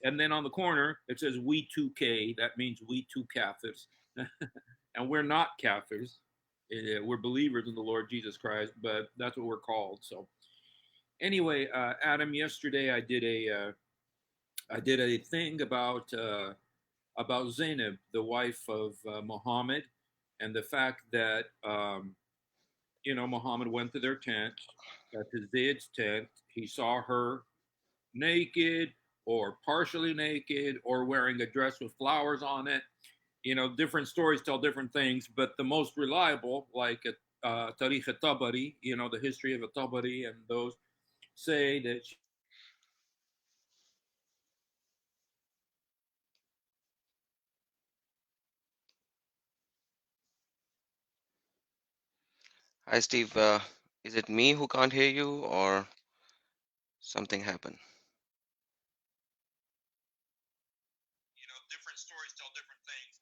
and then on the corner it says we 2K. That means we two Kafirs, and we're not Kafirs. We're believers in the Lord Jesus Christ, but that's what we're called. So anyway, Adam, yesterday I did a thing about Zaynab, the wife of Muhammad, and the fact that Muhammad went to their tent, to Zayd's tent. He saw her naked or partially naked or wearing a dress with flowers on it. Different stories tell different things, but the most reliable, like Tariq Tabari, the history of Tabari, and those say that she was naked and Hi, Steve. Is it me who can't hear you, or something happened? different stories tell different things.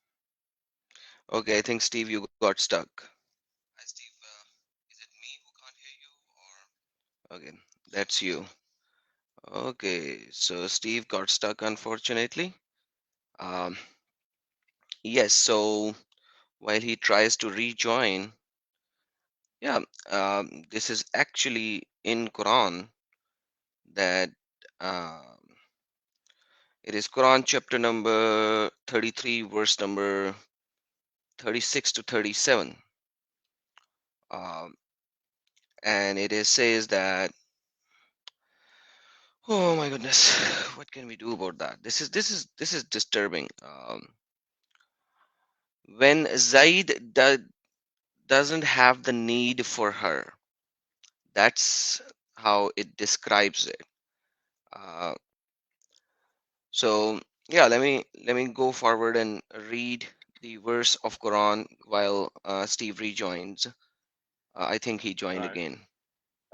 Okay, I think Steve, you got stuck. Hi, Steve. Is it me who can't hear you, or okay, that's you. Okay, so Steve got stuck, unfortunately. Um, yes. So while he tries to rejoin, yeah, this is actually in Quran that um, it is Quran chapter number 33, verse number 36 to 37. Um, and it is says that, oh my goodness, what can we do about that? This is disturbing. When Zaid doesn't have the need for her, that's how it describes it. Uh, so yeah, let me go forward and read the verse of Quran while Steve rejoins. I think he joined Right. again.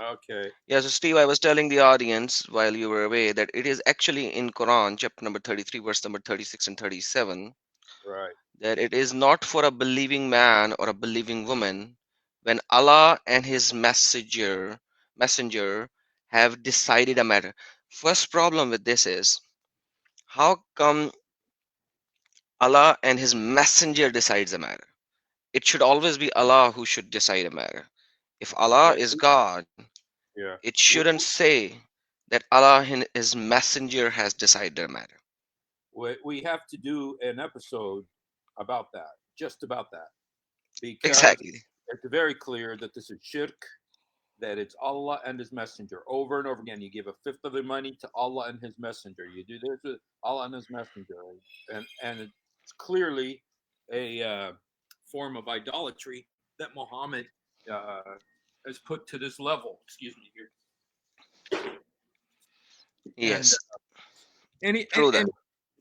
Okay. Yeah, so Steve, I was telling the audience while you were away that it is actually in Quran, chapter number 33, verse number 36 and 37, Right. that it is not for a believing man or a believing woman when Allah and His messenger have decided a matter. First problem with this is how come Allah and His messenger decides a matter? It should always be Allah who should decide a matter. If Allah Yeah. is God, Yeah. it shouldn't say that Allah and His messenger has decided a matter. We have to do an episode about that, just about that, because Exactly. it's very clear that this is shirk, that it's Allah and His Messenger. Over and over again, you give a fifth of the money to Allah and His Messenger. You do this with Allah and His Messenger, and it's clearly a form of idolatry that Muhammad uh, has put to this level. Excuse me here. And Yes, any, true that. any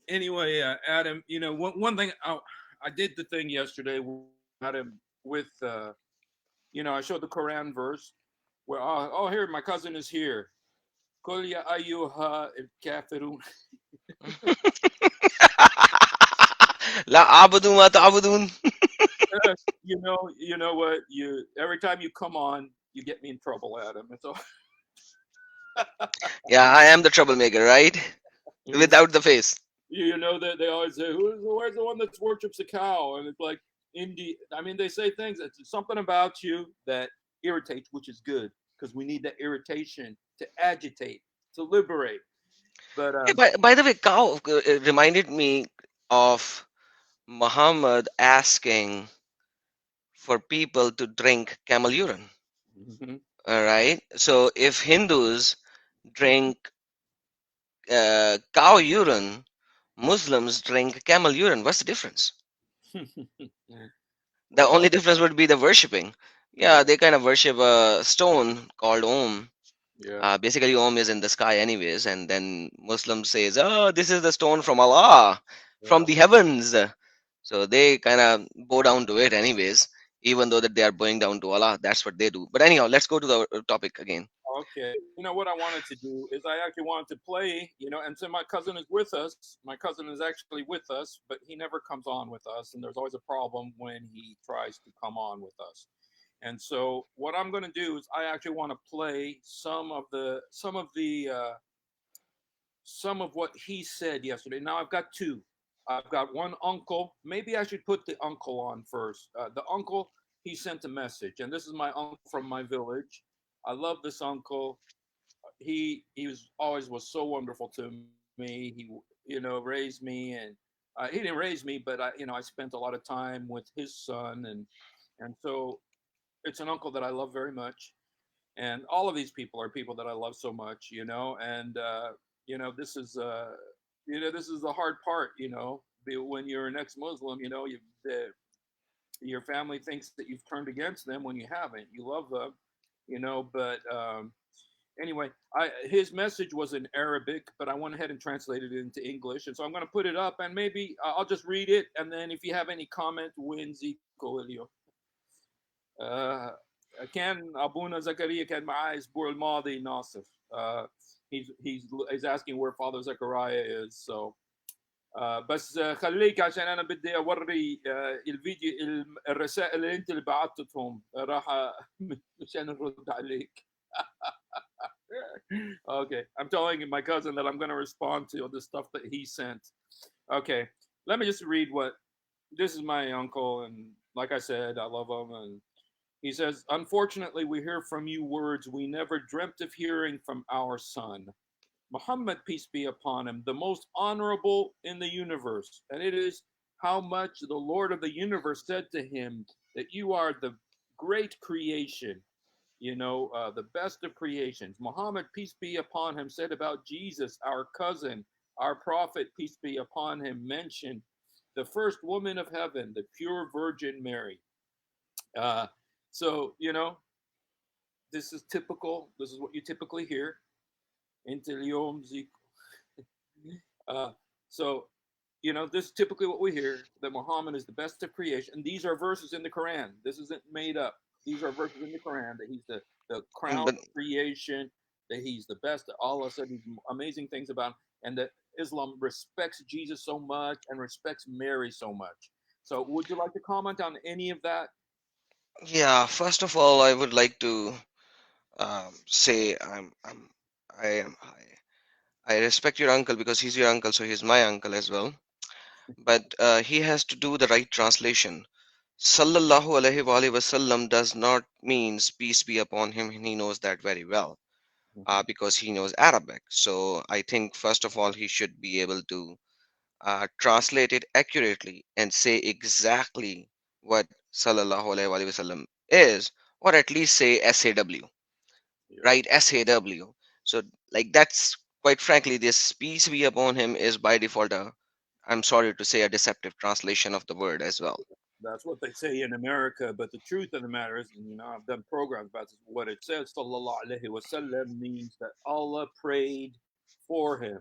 anyway, Adam, one thing I did the thing yesterday, Adam, with I showed the Quran verse where here my cousin is here. Kul ya ayyuha kafirun. La abudun wa ta'budun. You know what? You every time you come on, you get me in trouble, Adam. And so Yeah, I am the troublemaker, right? Without the face. you know that they always say, where's the one that worships a cow? And it's like, I mean, they say things. It's something about you that irritates, which is good because we need that irritation to agitate, to liberate. But Hey, by the way, cow it reminded me of Muhammad asking for people to drink camel urine. mhm. All right. So if Hindus drink cow urine, Muslims drink camel urine. What's the difference? The only Well, difference would be the worshipping. Yeah, yeah, they kind of worship a stone called Om. yeah, Basically, Om is in the sky, anyways, and then Muslim says, "Oh, this is the stone from Allah, from yeah. the heavens." So they kind of bow down to it, anyways, even though that they are bowing down to Allah. That's what they do. But anyhow, let's go to the topic again. Okay. What I wanted to do is I actually wanted to play, and so my cousin is with us. My cousin is actually with us, but he never comes on with us, and there's always a problem when he tries to come on with us. And so what I'm going to do is I actually want to play some of the some of what he said yesterday. Now I've got two. I've got one uncle. Maybe I should put the uncle on first. The uncle, he sent a message, and this is my uncle from my village. I love this uncle. He was so wonderful to me. He raised me, and he didn't raise me, but I spent a lot of time with his son, and so it's an uncle that I love very much. And all of these people are people that I love so much, and this is this is the hard part, when you're an ex-Muslim, your family thinks that you've turned against them when you haven't. You love them, but anyway, his message was in Arabic, but I went ahead and translated it into English, and so I'm going to put it up, and maybe I'll just read it, and then if you have any comment, win Zico Elio. آه، كان ابونا زكريا كان معاه الاسبوع الماضي ناصف. He's asking where Father Zechariah is, so بس خليك عشان انا بدي اوري الفيديو الرسائل اللي انت اللي بعثتهم راح مشان نرد عليك. Okay, I'm telling my cousin that I'm going to respond to the stuff that he sent. Okay, let me just read what this is. My uncle, and like I said, I love him, and he says, unfortunately, we hear from you words we never dreamt of hearing from our son, Muhammad, peace be upon him, the most honorable in the universe. And it is how much the Lord of the universe said to him that you are the great creation, the best of creations. Muhammad, peace be upon him, said about Jesus, our cousin, our prophet, peace be upon him, mentioned the first woman of heaven, the pure Virgin Mary. So, this is typical. This is what you typically hear. Uh, so, this is typically what we hear, that Muhammad is the best of creation. And these are verses in the Quran. This isn't made up. These are verses in the Quran that he's the crown But of creation, that he's the best, that Allah said these amazing things about him, and that Islam respects Jesus so much and respects Mary so much. So, would you like to comment on any of that? yeah, first of all, I would like to say I am I respect your uncle because he's your uncle, so he's my uncle as well. But he has to do the right translation. Sallallahu alaihi wasallam does not means peace be upon him, and he knows that very well Mhm. because he knows Arabic. So I think first of all he should be able to translate it accurately and say exactly what Sallallahu alaihi wasallam is, or at least say SAW, Yes. right? SAW. So like that's quite frankly, this peace be upon him is by default a, I'm sorry to say, a deceptive translation of the word as well. That's what they say in America, but the truth of the matter is, and I've done programs about this, what it says, sallallahu alaihi wasallam, means that Allah prayed for him.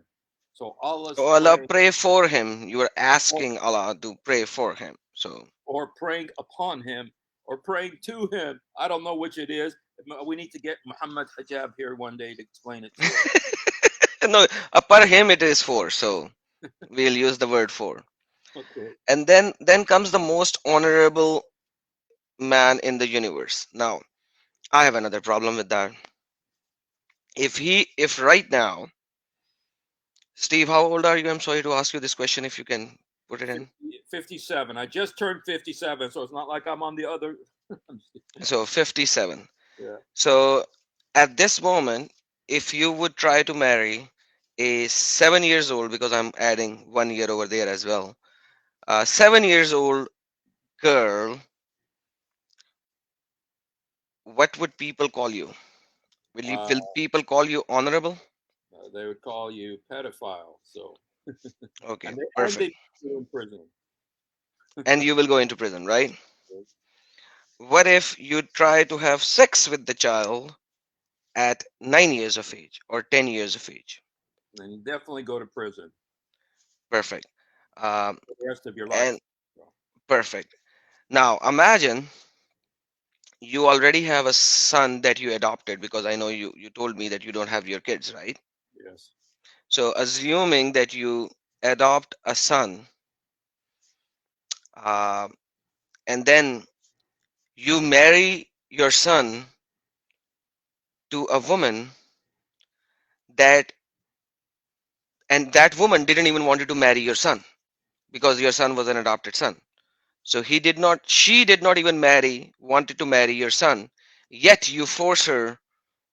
So Allah's So Allah praying, pray for him. You are or, asking Allah to pray for him. So or praying upon him, or praying to him. I don't know which it is. We need to get Muhammad Hijab here one day to explain it to us. no, upon him it is for. So we'll use the word for. Okay. And then comes the most honorable man in the universe. Now, I have another problem with that. If right now, Steve, how old are you? I'm sorry to ask you this question if you can put it in. 57. I just turned 57, so it's not like I'm on the other. So 57. Yeah. So at this moment, if you would try to marry a 7 years old, because I'm adding 1 year over there as well, 7 years old girl, what would people call you? Uh, Will people call you honorable? they would call you pedophile. So, Okay, and perfect. they put you in prison. And you will go into prison, right? What if you try to have sex with the child at 9 years of age or 10 years of age? And you definitely go to prison Perfect. Um, for the rest of your life. and So, perfect. Now imagine you already have a son that you adopted, because I know you told me that you don't have your kids, right? yes. So assuming that you adopt a son, uh, and then you marry your son to a woman that And that woman didn't even want you to marry your son because your son was an adopted son. So she did not even wanted to marry your son. Yet you force her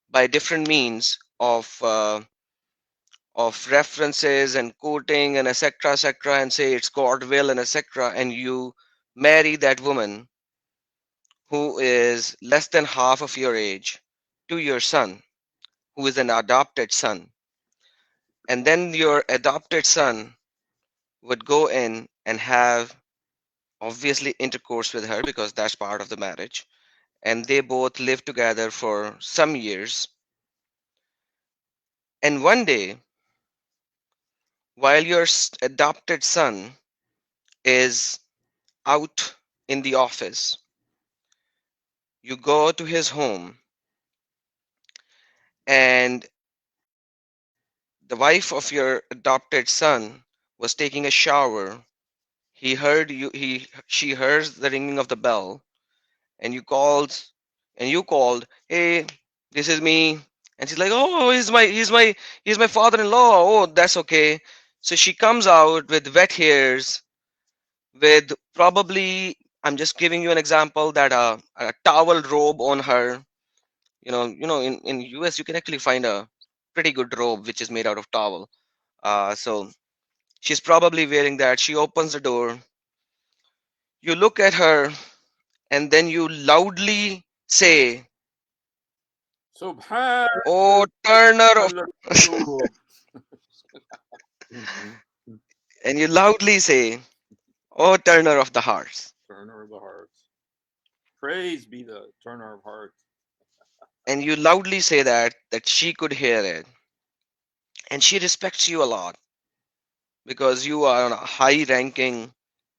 by different means of references and quoting and etc and say it's God will and etc, and you marry that woman who is less than half of your age to your son, who is an adopted son, and then your adopted son would go in and have obviously intercourse with her because that's part of the marriage, and they both live together for some years. And one day, while your adopted son is out in the office, you go to his home, and the wife of your adopted son was taking a shower. He heard you he She hears the ringing of the bell, and you called, "Hey, this is me." And she's like, "Oh, he's my father-in-law. Oh, that's okay." So she comes out with wet hairs, with probably, I'm just giving you an example, that a towel robe on her. In US you can actually find a pretty good robe which is made out of towel. So she's probably wearing that. She opens the door. You look at her, and then you loudly say, Subhan "Oh, turner of," and you loudly say, "Oh, turner of the hearts." Turner of the hearts. Praise be the turner of hearts. And you loudly say that she could hear it, and she respects you a lot because you are a high-ranking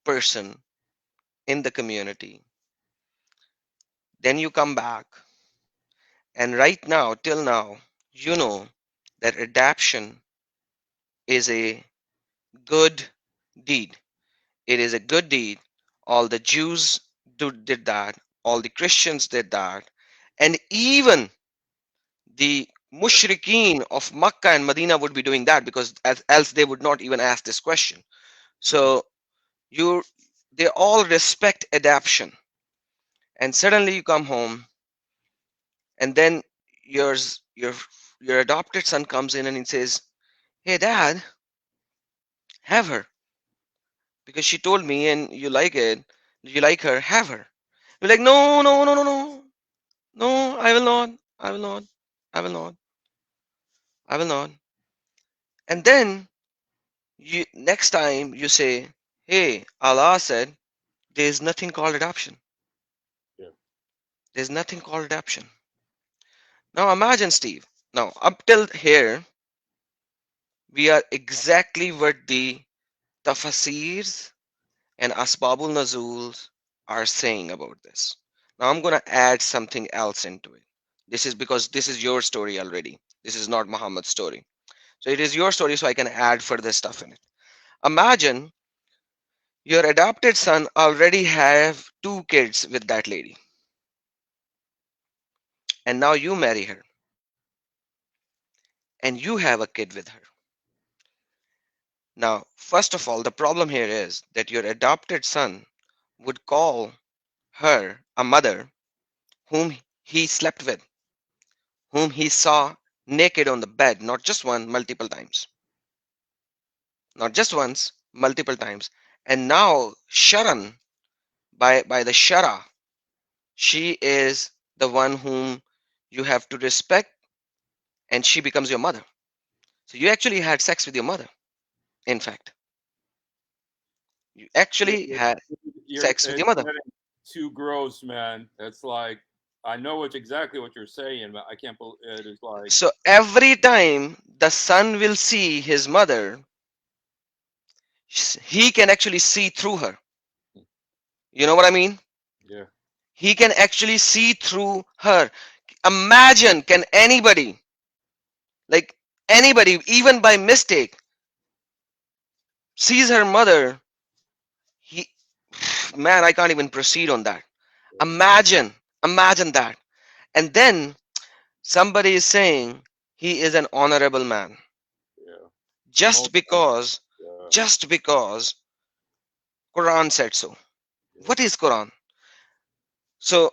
person in the community. Then you come back, and right now, till now, you know that adoption is a good deed. It is a good deed. All the Jews did that. All the Christians did that. And even the mushrikeen of Makkah and Medina would be doing that, because else they would not even ask this question. Mhm. So you they all respect adoption. And suddenly you come home, and then yours your adopted son comes in and he says, "Hey dad, have her. Because she told me and you like it. You like her, have her." You're like, "No, no, no, no, no. No, I will not. I will not. I will not. I will not." And then next time you say, "Hey, Allah said there's nothing called adoption. Yeah. There's nothing called adoption." Now imagine, Steve. Now, up till here, we are exactly what the tafasirs and asbabul nazuls are saying about this. Now I'm gonna add something else into it. This is because this is your story already. This is not Muhammad's story. So it is your story, so I can add further stuff in it. Imagine your adopted son already have two kids with that lady, and now you marry her, and you have a kid with her. Now, first of all, the problem here is that your adopted son would call her a mother whom he slept with, whom he saw naked on the bed, not just one, multiple times. Not just once, multiple times. And now Sharan, by the Shara, she is the one whom you have to respect, and she becomes your mother. So you actually had sex with your mother. In fact, you You're, actually you're, had sex with it's your mother. getting too gross, man. It's like I know it's exactly what you're saying, but I can't believe it is like So every time the son will see his mother, he can actually see through her. You know what I mean? yeah, He can actually see through her. Imagine, can anybody, like anybody, even by mistake, sees her mother? He, man, I can't even proceed on that. yeah, Imagine, imagine that. And then somebody is saying he is an honorable man. yeah. The just most High. because, Yeah, just because Quran said so. What yes. is Quran? So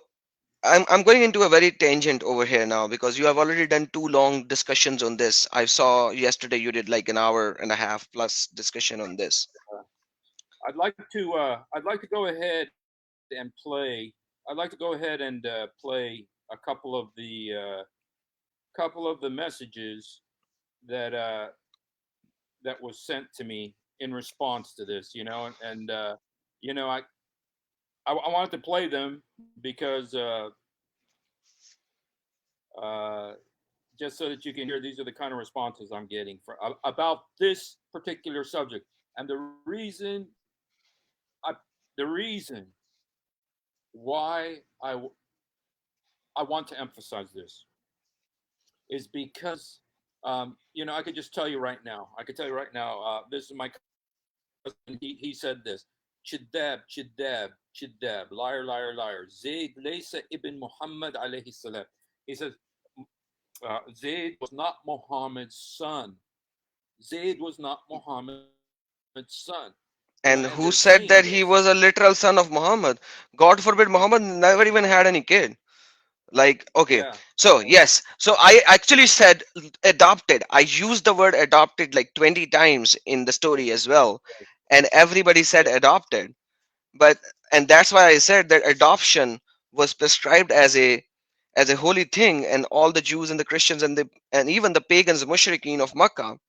I'm going into a very tangent over here now because you have already done two long discussions on this. I saw yesterday you did like an hour and a half plus discussion on this. I'd like to go ahead and play. I'd like to go ahead and play a couple of the messages that that was sent to me in response to this. You know, I wanted to play them because uh, just so that you can hear these are the kind of responses I'm getting about this particular subject, and I, the reason why I want to emphasize this is because I could just tell you right now. I could tell you right now. This is my cousin. He said this. Chidab, chidab, chidab, liar, liar, liar. Zayd laysa ibn Muhammad alayhi salam. He says Zayd was not Muhammad's son. Zayd was not Muhammad's son. And they're And saying who this. said that he was a literal son of Muhammad? God forbid, Muhammad never even had any kid. Like, okay, Yeah. so yes, so I actually said adopted. I used the word adopted like 20 times in the story as well, and everybody said adopted. But and that's why I said that adoption was prescribed as a holy thing, and all the Jews and the Christians and even the pagans, mushrikeen of Makkah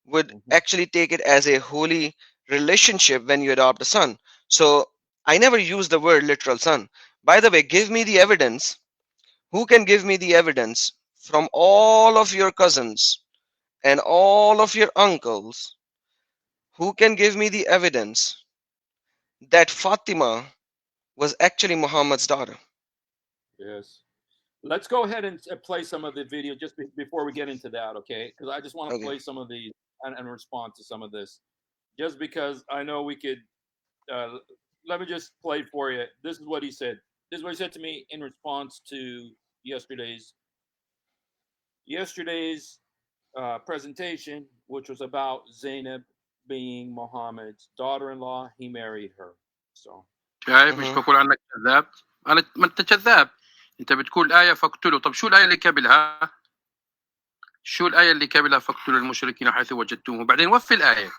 would Mm-hmm. actually take it as a holy relationship when you adopt a son. So I never used the word literal son. By the way, give me the evidence. Who can give me the evidence from all of your cousins and all of your uncles? Who can give me the evidence that Fatima was actually Muhammad's daughter? Yes. Let's go ahead and play some of the video just before we get into that, okay? Because I just want to Okay. play some of these and respond to some of this, just because I know we could. Uh, Let me just play for you. This is what he said. This is what he said to me in response to yesterday's yesterday's presentation, which was about Zainab being Muhammad's daughter-in-law. He married her. So شايف مش Mm-hmm. بقول عنك كذاب؟ انا ما انت كذاب. انت بتقول ايه فاقتلوا. طب شو الايه اللي قبلها؟ شو الايه اللي قبلها فاقتلوا المشركين حيث وجدتموهم؟ وبعدين وفي الايه.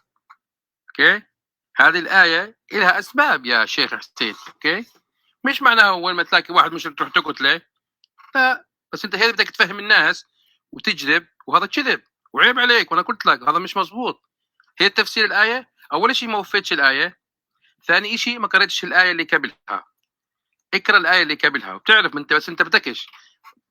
اوكي، هذه الايه لها اسباب يا شيخ حسين. اوكي، مش معناها اول ما تلاقي واحد مشرك تروح تقتله. لا، بس انت هي بدك تفهم الناس وتجذب، وهذا كذب وعيب عليك، وانا قلت لك هذا مش مزبوط. هي تفسير الايه، اول شيء ما وفيتش الايه، ثاني شيء ما قريتش الايه اللي قبلها. اقرا الايه اللي قبلها وبتعرف انت، بس انت بتكش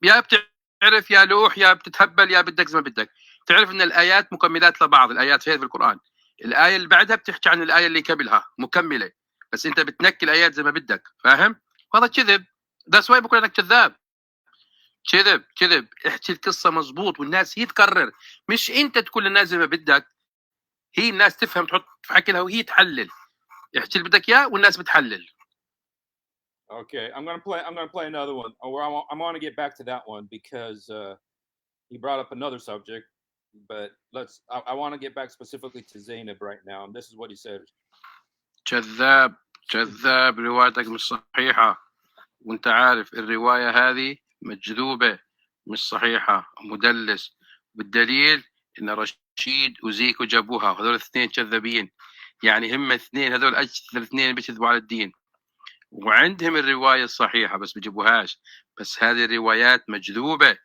يا بتعرف يا لوح يا بتتهبل يا بدك زي ما بدك. تعرف ان الايات مكملات لبعض، الايات في القران الايه اللي بعدها بتحكي عن الايه اللي قبلها مكمله، بس انت بتنكي الايات زي ما بدك، فاهم؟ وهذا كذب. ده سوي بقول لك كذاب. كذب كذب. احكي القصه مزبوط والناس هي تقرر، مش انت تقول للناس زي ما بدك. هي الناس تفهم تحط في عقلها وهي تحلل. احكي اللي بدك اياه والناس بتحلل. okay, I'm gonna play another one. I want to get back to that one because he brought up another subject. But I want to get back specifically to Zainab right now, and this is what he said. كذاب كذاب، روايتك مش صحيحه، وانت عارف الروايه هذه مكذوبه مش صحيحه، مدلس. بالدليل ان رشيد وزيكو جابوها، وهذول الاثنين كذابين. يعني هم اثنين، هذول اكثر اثنين بيكذبوا على الدين، وعندهم الروايه الصحيحه بس بيجيبوهاش. بس هذه الروايات مكذوبه،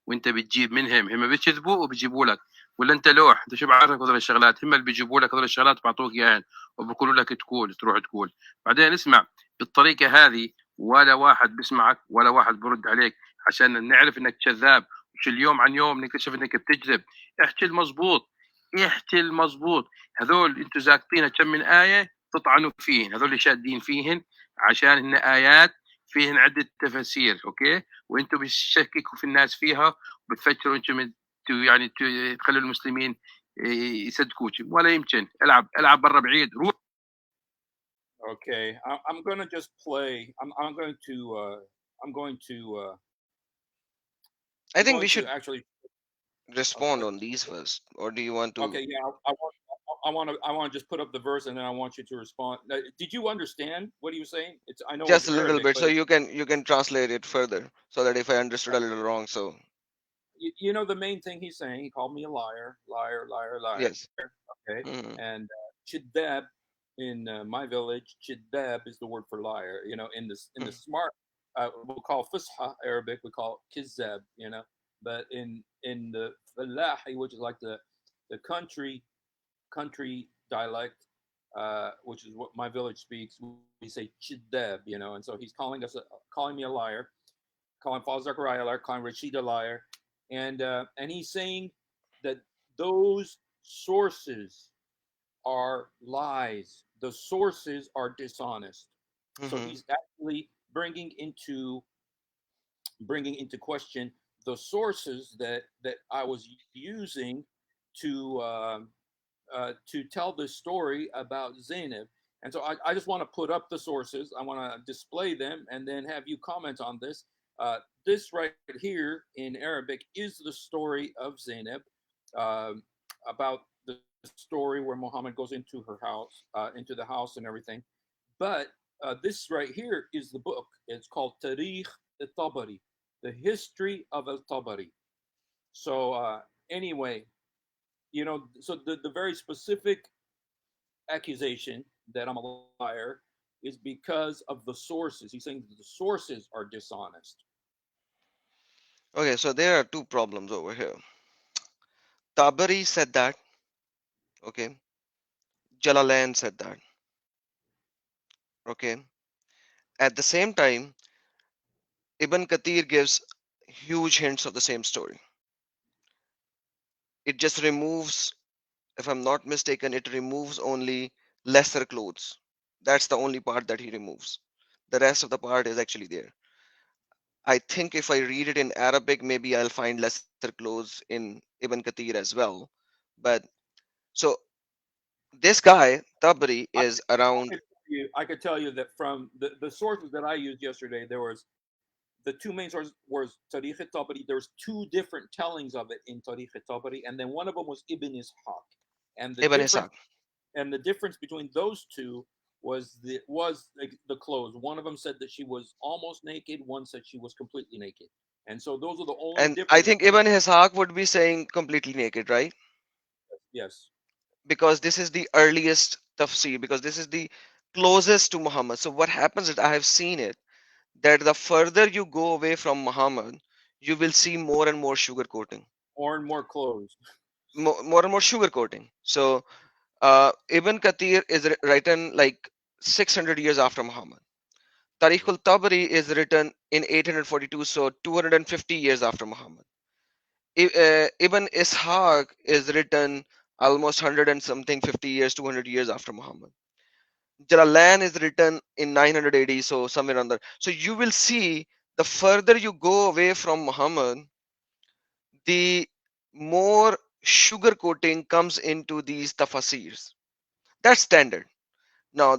وانت بتجيب منهم. هم بيكذبوا وبيجيبوا لك. ولا انت لوح؟ انت شو بعرفك هذول الشغلات؟ هم اللي بيجيبوا لك هذول الشغلات وبعطوك اياهن، وبيقولوا لك تقول تروح تقول. بعدين اسمع، بالطريقه هذه ولا واحد بيسمعك ولا واحد برد عليك، عشان نعرف انك كذاب. مش اليوم عن يوم نكتشف انك بتكذب. احكي المزبوط، احكي المزبوط. هذول انتوا زاكطين كم من ايه تطعنوا فيهن، هذول اللي شادين فيهن عشان هن ايات فيهن عده تفاسير. اوكي، وانتوا بتشككوا في الناس فيها، وبتفكروا انتم يعني تخلوا المسلمين يصدقوك. ولا يمكن. العب العب برا بعيد، روح. Okay, I'm gonna just play. I'm going to I I'm think we going to should actually. respond Okay. on these first, or do you want to Okay. Yeah. I want to just put up the verse, and then I want you to respond. Did you understand what he was saying? I know it's just a little Arabic, bit, but so you can translate it further, so that if I understood a little wrong, so you know the main thing he's saying. He called me a liar, liar, liar, liar. yes. Okay, Hmm. and chidab in my village, chidab is the word for liar. You know, in the smart, we'll call fusha Arabic, we call kizab. You know, but in the falahi, which is like the country dialect, which is what my village speaks, we say chidab. You know, and so he's calling me a liar, calling Paul Zechariah a liar, calling Rashid a liar, and he's saying that those sources are lies. The sources are dishonest. So Hmm. he's actually bringing into question the sources that I was using to tell this story about Zainab. And so I just want to put up the sources. I want to display them and then have you comment on this. This right here in Arabic is the story of Zainab, um, about the story where Muhammad goes into her house, into the house and everything. But this right here is the book. It's called Tarikh al-Tabari, the history of al-Tabari. So anyway, so the very specific accusation that I'm a liar is because of the sources. He's saying that the sources are dishonest. Okay, so there are two problems over here. Tabari said that. Okay, Jalalain said that. Okay, at the same time, Ibn Kathir gives huge hints of the same story. It just removes, if I'm not mistaken, it removes only lesser clothes. That's the only part that he removes. The rest of the part is actually there. I think if I read it in Arabic, maybe I'll find lesser clothes in Ibn Kathir as well. But so this guy, Tabari, I, is around. I could tell you that from the sources that I used yesterday, there was the two main sources was Tarikh al-Tabari. There was two different tellings of it in Tarikh al-Tabari, and then one of them was Ibn Ishaq. And the Ibn difference Ishaq. and the difference between those two was the clothes. One of them said that she was almost naked. One said she was completely naked. And so those are the only And I differences. think Ibn Ishaq would be saying completely naked, right? Yes, Because this is the earliest tafsir, because this is the closest to Muhammad. So what happens is, I have seen it, that the further you go away from Muhammad, you will see more and more sugar coating. more and more clothes. More and more sugar coating. So Ibn Kathir is written like 600 years after Muhammad. Tariq al-Tabari is written in 842, so 250 years after Muhammad. Ibn Ishaq is written almost 100 and something 50 years, 200 years after Muhammad. Jalalain is written in 900 AD, so somewhere on there. So you will see, the further you go away from Muhammad, the more sugar coating comes into these tafasirs. That's standard. Now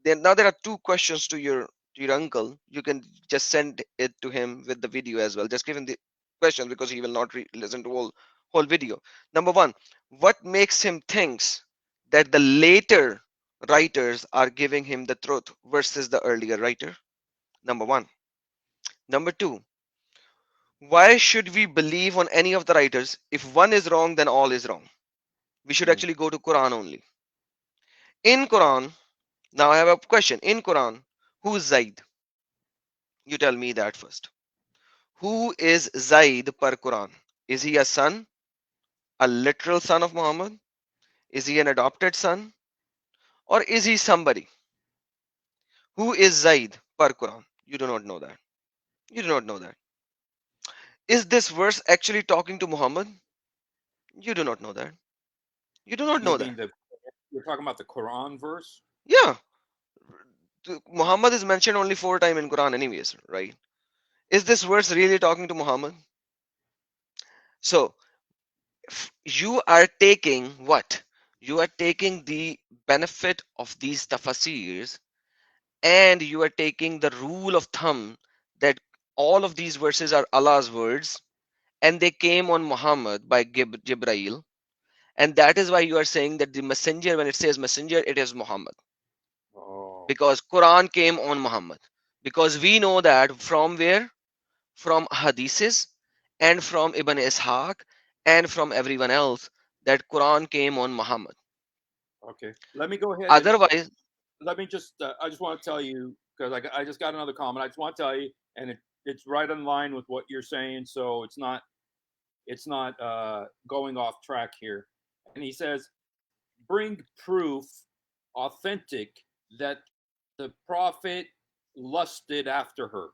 now there are two questions to your uncle. You can just send it to him with the video as well. Just give him the question, because he will not listen to whole video. Number one, what makes him thinks that the later writers are giving him the truth versus the earlier writer? Number one. Number two, why should we believe on any of the writers? If one is wrong, then all is wrong. We should Mm. actually go to Quran only. In Quran, now I have a question. In Quran, who is Zaid? You tell me that first. Who is Zaid per Quran? Is he a son, a literal son of Muhammad? Is he an adopted son? Or is he somebody? Who is Zaid per Quran? You do not know that. You do not know that. Is this verse actually talking to Muhammad? You do not know that. You do not You know that. mean you're talking about the Quran verse? Yeah, Muhammad is mentioned only 4 times in Quran, anyways, right? Is this verse really talking to Muhammad? So you are taking what? You are taking the benefit of these tafasirs, and you are taking the rule of thumb that all of these verses are Allah's words, and they came on Muhammad by Jibrail. And that is why you are saying that the messenger, when it says messenger, it is Muhammad, Oh, because Quran came on Muhammad. Because we know that from where? From hadiths and from Ibn Ishaq and from everyone else, that Quran came on Muhammad. okay. Let me go ahead and Otherwise, let me just. I just want to tell you because I just got another comment. I just want to tell you, and it's right in line with what you're saying. So it's not going off track here. And he says, bring proof authentic that the prophet lusted after her.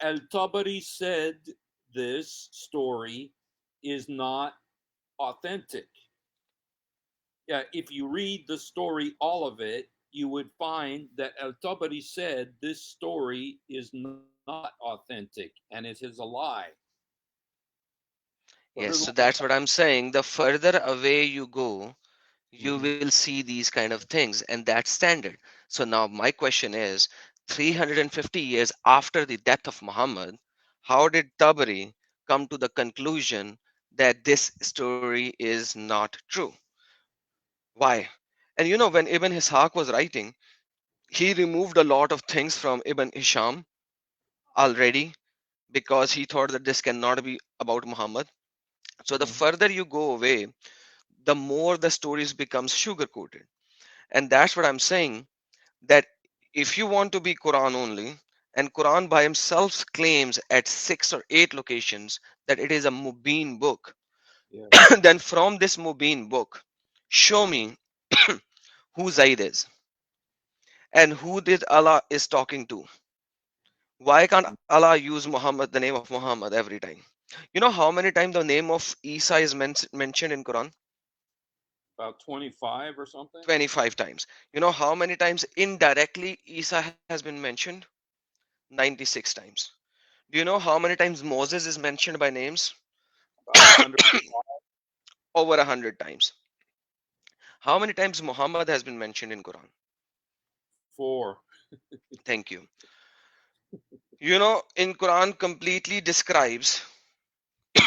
Al Tabari said this story is not authentic. Yeah, if you read the story, all of it, you would find that Al Tabari said this story is not authentic and it is a lie. So yes, this is so what that's what I'm saying. The further away you go, you Mhm. will see these kind of things, and that's standard. So now my question is, 350 years after the death of Muhammad, how did Tabari come to the conclusion that this story is not true? Why? And when Ibn Ishaq was writing, he removed a lot of things from Ibn Hisham already, because he thought that this cannot be about Muhammad. So the Mhm. further you go away, the more the stories becomes sugar coated. And that's what I'm saying, that if you want to be Quran only, and Quran by himself claims at 6 or 8 locations that it is a Mubin book, Yeah. then from this Mubin book, show me who Zayd is and who did Allah is talking to. Why can't Allah use Muhammad, the name of Muhammad, every time? You know how many times the name of Isa is mentioned in Quran? About 25 or something. 25 times. You know how many times indirectly Isa has been mentioned? 96 times. Do you know how many times Moses is mentioned by names? About 100. Over 100 times. How many times Muhammad has been mentioned in Quran? 4. Thank you. In Quran completely describes,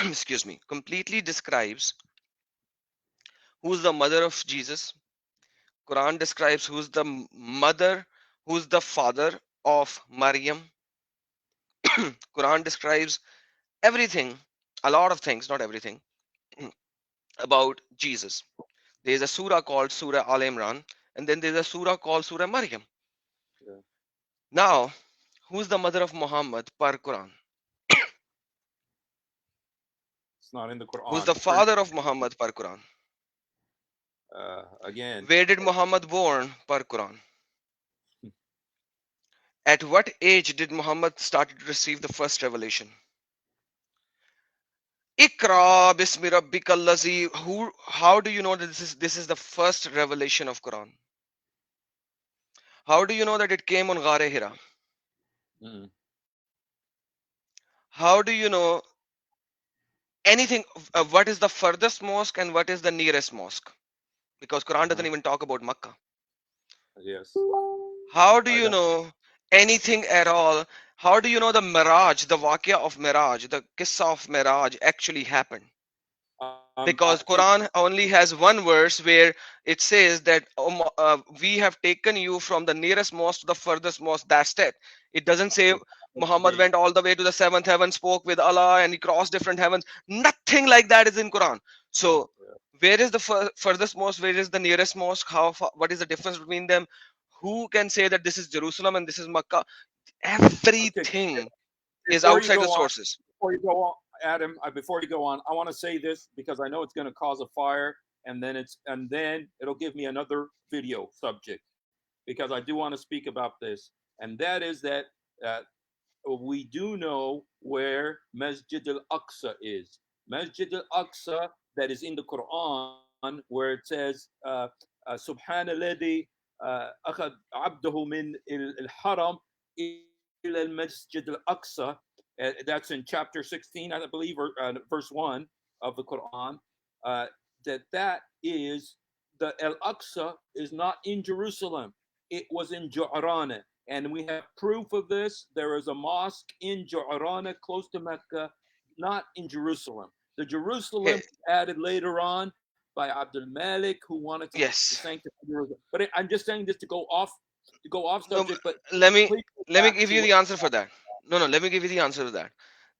excuse me, completely describes who's the mother of Jesus. Quran describes who's the mother, who's the father of Maryam. Quran describes everything, a lot of things, not everything, about Jesus. There's a surah called Surah Al Imran, and then there's a surah called Surah Maryam. Yeah. Now, who's the mother of Muhammad per Quran? It's not in the Who's Quran. the father of Muhammad per Quran? Again, Where did Muhammad born per Quran? At what age did Muhammad start to receive the first revelation? Ikra bismi rabbika allazi. Who? How do you know that this is the first revelation of Quran? How do you know that it came on Ghare Hira? mm, How do you know anything? What is the furthest mosque and what is the nearest mosque? Because Quran doesn't uh-huh. even talk about Makkah. Yes. How do I you got. know anything at all? How do you know the Miraj, the Waqia of Miraj, the Qissa of Miraj actually happened? I Because think Quran only has one verse where it says that we have taken you from the nearest mosque to the furthest mosque. That's it. It doesn't say Muhammad the went all the way to the seventh heaven, spoke with Allah, and he crossed different heavens. Nothing like that is in Quran. So where is the furthest mosque? Where is the nearest mosque? How far, what is the difference between them? Who can say that this is Jerusalem and this is Makkah? okay. Everything is Before you outside the go on, sources. before you go on, Adam, before you go on, I want to say this because I know it's going to cause a fire, and then it'll give me another video subject because I do want to speak about this, and that is that uh, we do know where Masjid al Aqsa is. Masjid al Aqsa, that is in the Quran, where it says, Subhan alladhi akhad abdahu min al haram ila al Masjid al Aqsa. That's in chapter 16, I believe, or verse 1 of the Quran. Uh, that is, the Al Aqsa is not in Jerusalem. It was in Ja'rana. And we have proof of this. There is a mosque in Ja'rana close to Mecca not in Jerusalem. The Jerusalem Hey, was added later on by Abdul Malik, who wanted to yes. sanctify Jerusalem. But I'm just saying this to go off No, subject. But let me please go let me back give to you what. the answer for that. No, no, let me give you the answer to that.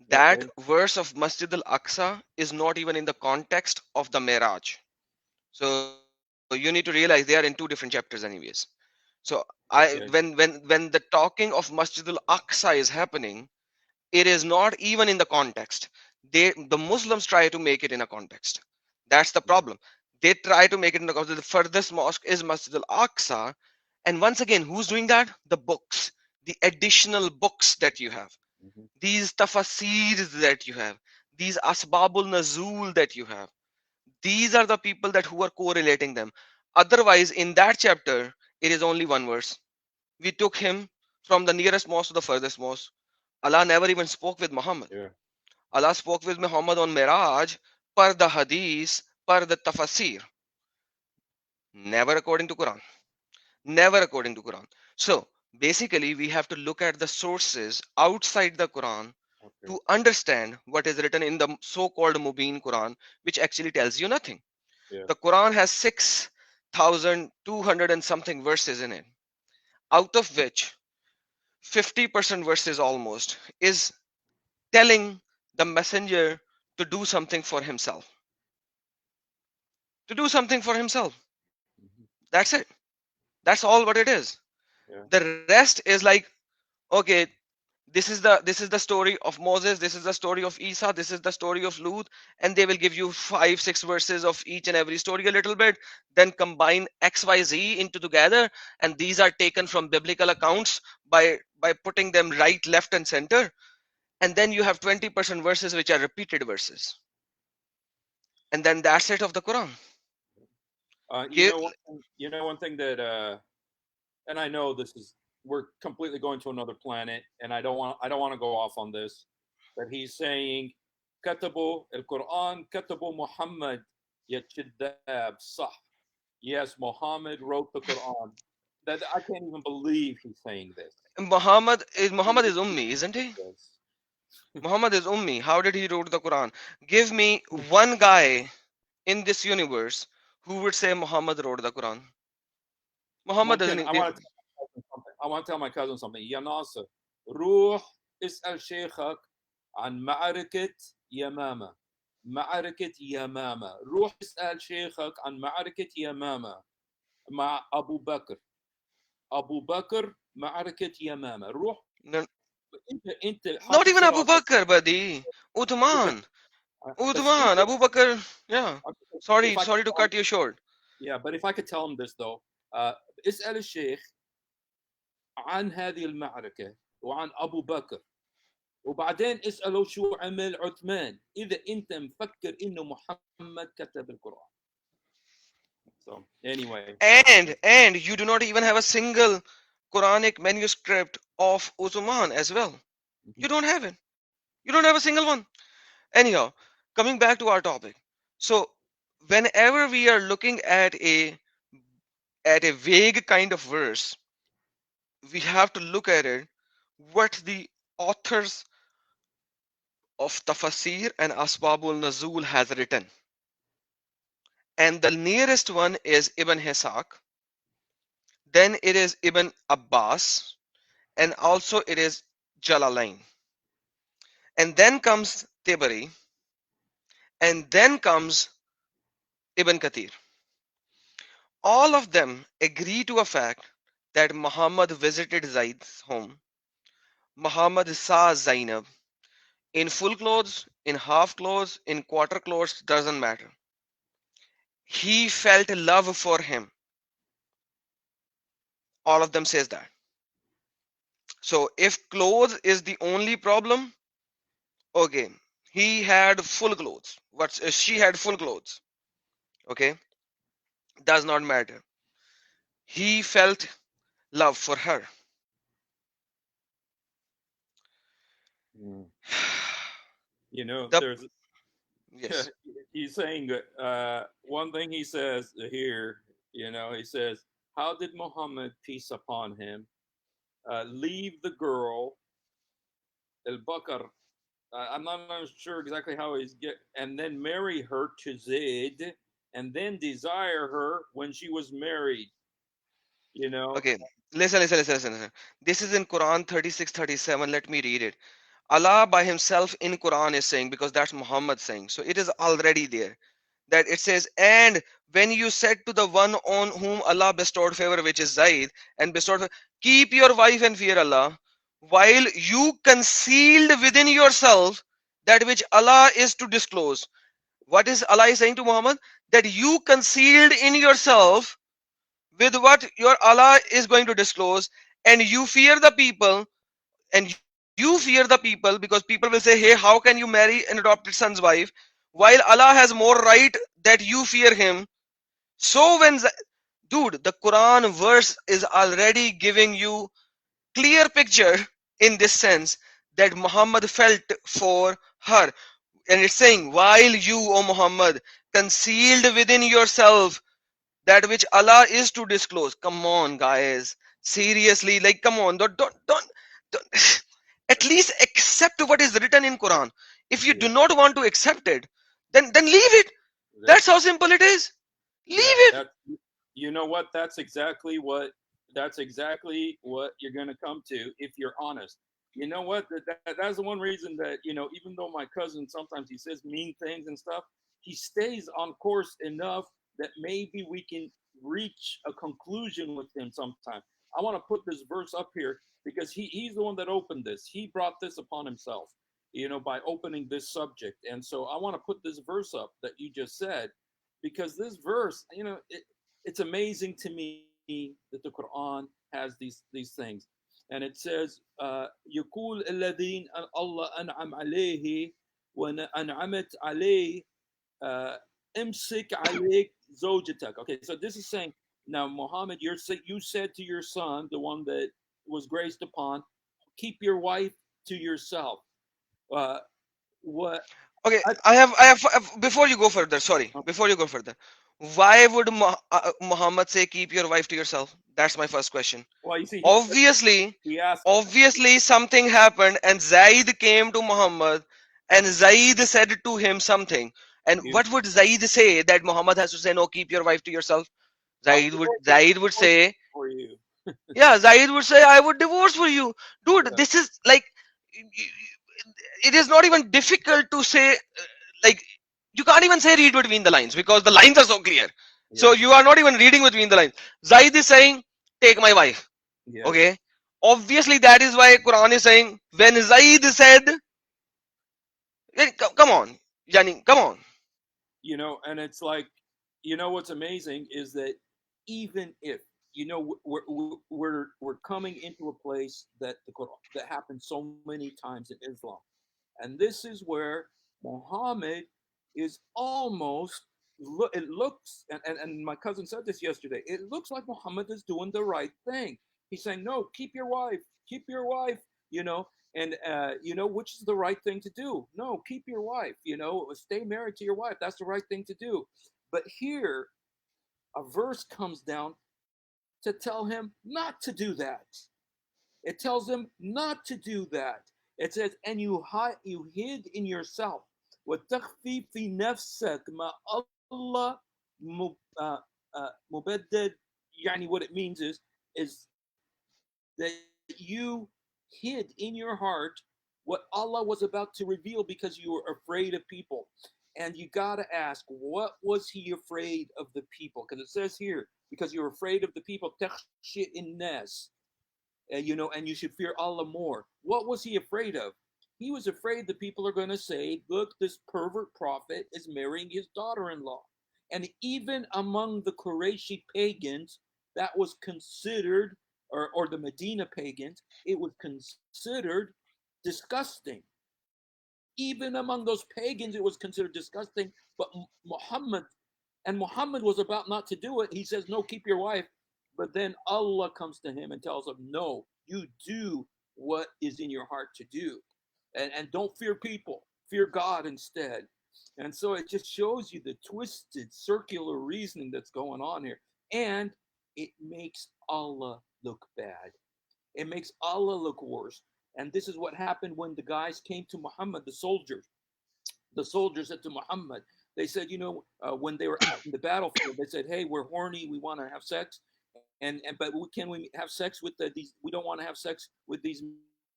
That Okay. verse of Masjid al-Aqsa is not even in the context of the Miraj. So you need to realize they are in two different chapters anyways. So Okay. when the talking of Masjid al-Aqsa is happening, it is not even in the context. The Muslims try to make it in a context. That's the Yeah. problem. They try to make it in the context. The furthest mosque is Masjid al-Aqsa, and once again, who's doing that? The books, the additional books that you have, Mhm. these tafasirs that you have, these asbabul nazul that you have. These are the people that who are correlating them. Otherwise, in that chapter, it is only one verse. We took him from the nearest mosque to the furthest mosque. Allah never even spoke with Muhammad. Yeah. Allah spoke with Muhammad on Miraj per the hadith, per the tafsir. Never according to Quran. Never according to Quran. So basically, we have to look at the sources outside the Quran Okay. to understand what is written in the so-called Mubin Quran, which actually tells you nothing. Yeah. The Quran has 6,200 and something verses in it, out of which 50% verses almost is telling the messenger to do something for himself. To do something for himself. Mhm. That's it. That's all what it is. Yeah. The rest is like, okay, this is the story of Moses, this is the story of Isa, this is the story of Lut, and they will give you 5 6 verses of each and every story a little bit, then combine XYZ into together, and these are taken from biblical accounts by putting them right, left, and center, and then you have 20% verses which are repeated verses, and then that's it of the Quran. You Here, know one thing, one thing that and I know this is we're completely going to another planet, and I don't want to go off on this, but he's saying كتبوا القرآن كتبوا محمد يتشداب صح. Yes, Muhammad wrote the Quran. That I can't even believe he's saying this. Muhammad is Ummi, isn't he? Yes. Muhammad is Ummi. How did he wrote the Quran? Give me one guy in this universe who would say Muhammad wrote the Quran. Muhammad ممكن doesn't I even. want to tell my cousin something. I want to tell my cousin something. يا ناصر روح اسأل شيخك عن معركة يمامة. معركة يمامة. روح اسأل شيخك عن معركة يمامة مع أبو بكر. أبو بكر معركة يمامة. روح No, انت not حاطط even في Abu راسك. Bakr, buddy. شوف Uthman. بس Uthman. انت Abu Bakr. Yeah. if Sorry, I could sorry to tell him, cut you short. yeah, but if I could tell him this though, اسأل الشيخ عن هذه المعركة وعن أبو بكر وبعدين اسأله شو عمل عثمان إذا أنت مفكر إنه محمد كتب القرآن. So anyway, And you do not even have a single Quranic manuscript of Uthman as well. mhm. You don't have it. You don't have a single one. Anyhow, coming back to our topic. So whenever we are looking at a vague kind of verse, we have to look at it what the authors of Tafasir and Asbabul Nazul has written. And the nearest one is Ibn Hisaq, then it is Ibn Abbas, and also it is Jalalain. And then comes Tibari, and then comes Ibn Kathir. All of them agree to a fact that Muhammad visited Zayd's home. Muhammad saw Zainab in full clothes, in half clothes, in quarter clothes, doesn't matter. He felt love for him. All of them says that. So if clothes is the only problem, okay, he had full clothes. What she had full clothes. Okay, does not matter. He felt love for her. Mm. You know, The there's yes. he's saying one thing he says here. He says, "How did Muhammad, peace upon him, leave the girl Al Bakr I'm not sure exactly how he's get, and then marry her to Zayd, and then desire her when she was married. You know, Okay, listen. This is in Quran 36:37. Let me read it. Allah by himself in Quran is saying, because that's Muhammad saying. So it is already there. That it says, and when you said to the one on whom Allah bestowed favor, which is Zayd, and bestowed favor, keep your wife and fear Allah, while you concealed within yourself that which Allah is to disclose. What is Allah is saying to Muhammad? That you concealed in yourself with what your Allah is going to disclose, and you fear the people, because people will say, hey, how can you marry an adopted son's wife while Allah has more right that you fear him? So dude, the Quran verse is already giving you clear picture in this sense that Muhammad felt for her, and it's saying, while you, O Muhammad, concealed within yourself that which Allah is to disclose. Come on, guys. Seriously, like, come on. Don't at least accept what is written in Quran. If you yeah, do not want to accept it, then leave it. that That's how simple it is. Leave yeah, it. that you know what? That's exactly what you're going to come to if you're honest. You know what? That's the one reason that even though my cousin sometimes he says mean things and stuff, he stays on course enough that maybe we can reach a conclusion with him sometime. I want to put this verse up here because he's the one that opened this. He brought this upon himself, by opening this subject. And so I want to put this verse up that you just said because this verse, it's amazing to me that the Quran has these things, and it says, "يقول الذين الله أنعم عليه وأنعمت عليه امسك عليك زوجتك." Okay, so this is saying now, Muhammad, you said to your son, the one that was graced upon, keep your wife to yourself. Uh, what? Okay, I, before you go further, sorry, before you go further, why would Muhammad say keep your wife to yourself? That's my first question. well, you see, Obviously, he asked. obviously something happened and Zaid came to Muhammad and Zaid said to him something. And You, what would Zaid say that Muhammad has to say, no, keep your wife to yourself? I'll Zaid would divorce say, for you. yeah, Zaid would say, I would divorce for you. Dude, Yeah. this is like, it is not even difficult to say, like, you can't even say read between the lines because the lines are so clear. So Yeah. you are not even reading between the lines. Zaid is saying, take my wife. Yes. Okay. Obviously, that is why Quran is saying, when Zaid said, come on, Yani, come on. And it's like, what's amazing is that even if we're coming into a place that that happens so many times in Islam, and this is where Muhammad is almost it looks and my cousin said this yesterday. It looks like Muhammad is doing the right thing. He's saying, no, keep your wife, and which is the right thing to do. No, keep your wife, stay married to your wife. That's the right thing to do. But here a verse comes down to tell him not to do that. It tells him not to do that. It says, and you hid in yourself. وتخفي في نفسك ما الله مبدد. يعني what it means is that you hid in your heart what Allah was about to reveal because you were afraid of people. And you got to ask, what was he afraid of the people? Because it says here, because you're afraid of the people, تخشى الناس, and you should fear Allah more. What was he afraid of? He was afraid the people are going to say, look, this pervert prophet is marrying his daughter in law. And even among the Qurayshi pagans, that was considered, or the Medina pagans, it was considered disgusting. Even among those pagans, it was considered disgusting. But Muhammad, and Muhammad was about not to do it. He says, no, keep your wife. But then Allah comes to him and tells him, no, you do what is in your heart to do. And don't fear people, fear God instead. And so it just shows you the twisted circular reasoning that's going on here. And it makes Allah look bad. It makes Allah look worse. And this is what happened when the guys came to Muhammad, the soldiers. The soldiers said to Muhammad, they said, when they were out in the battlefield, they said, "Hey, we're horny. We want to have sex, and but can we have sex with these? We don't want to have sex with these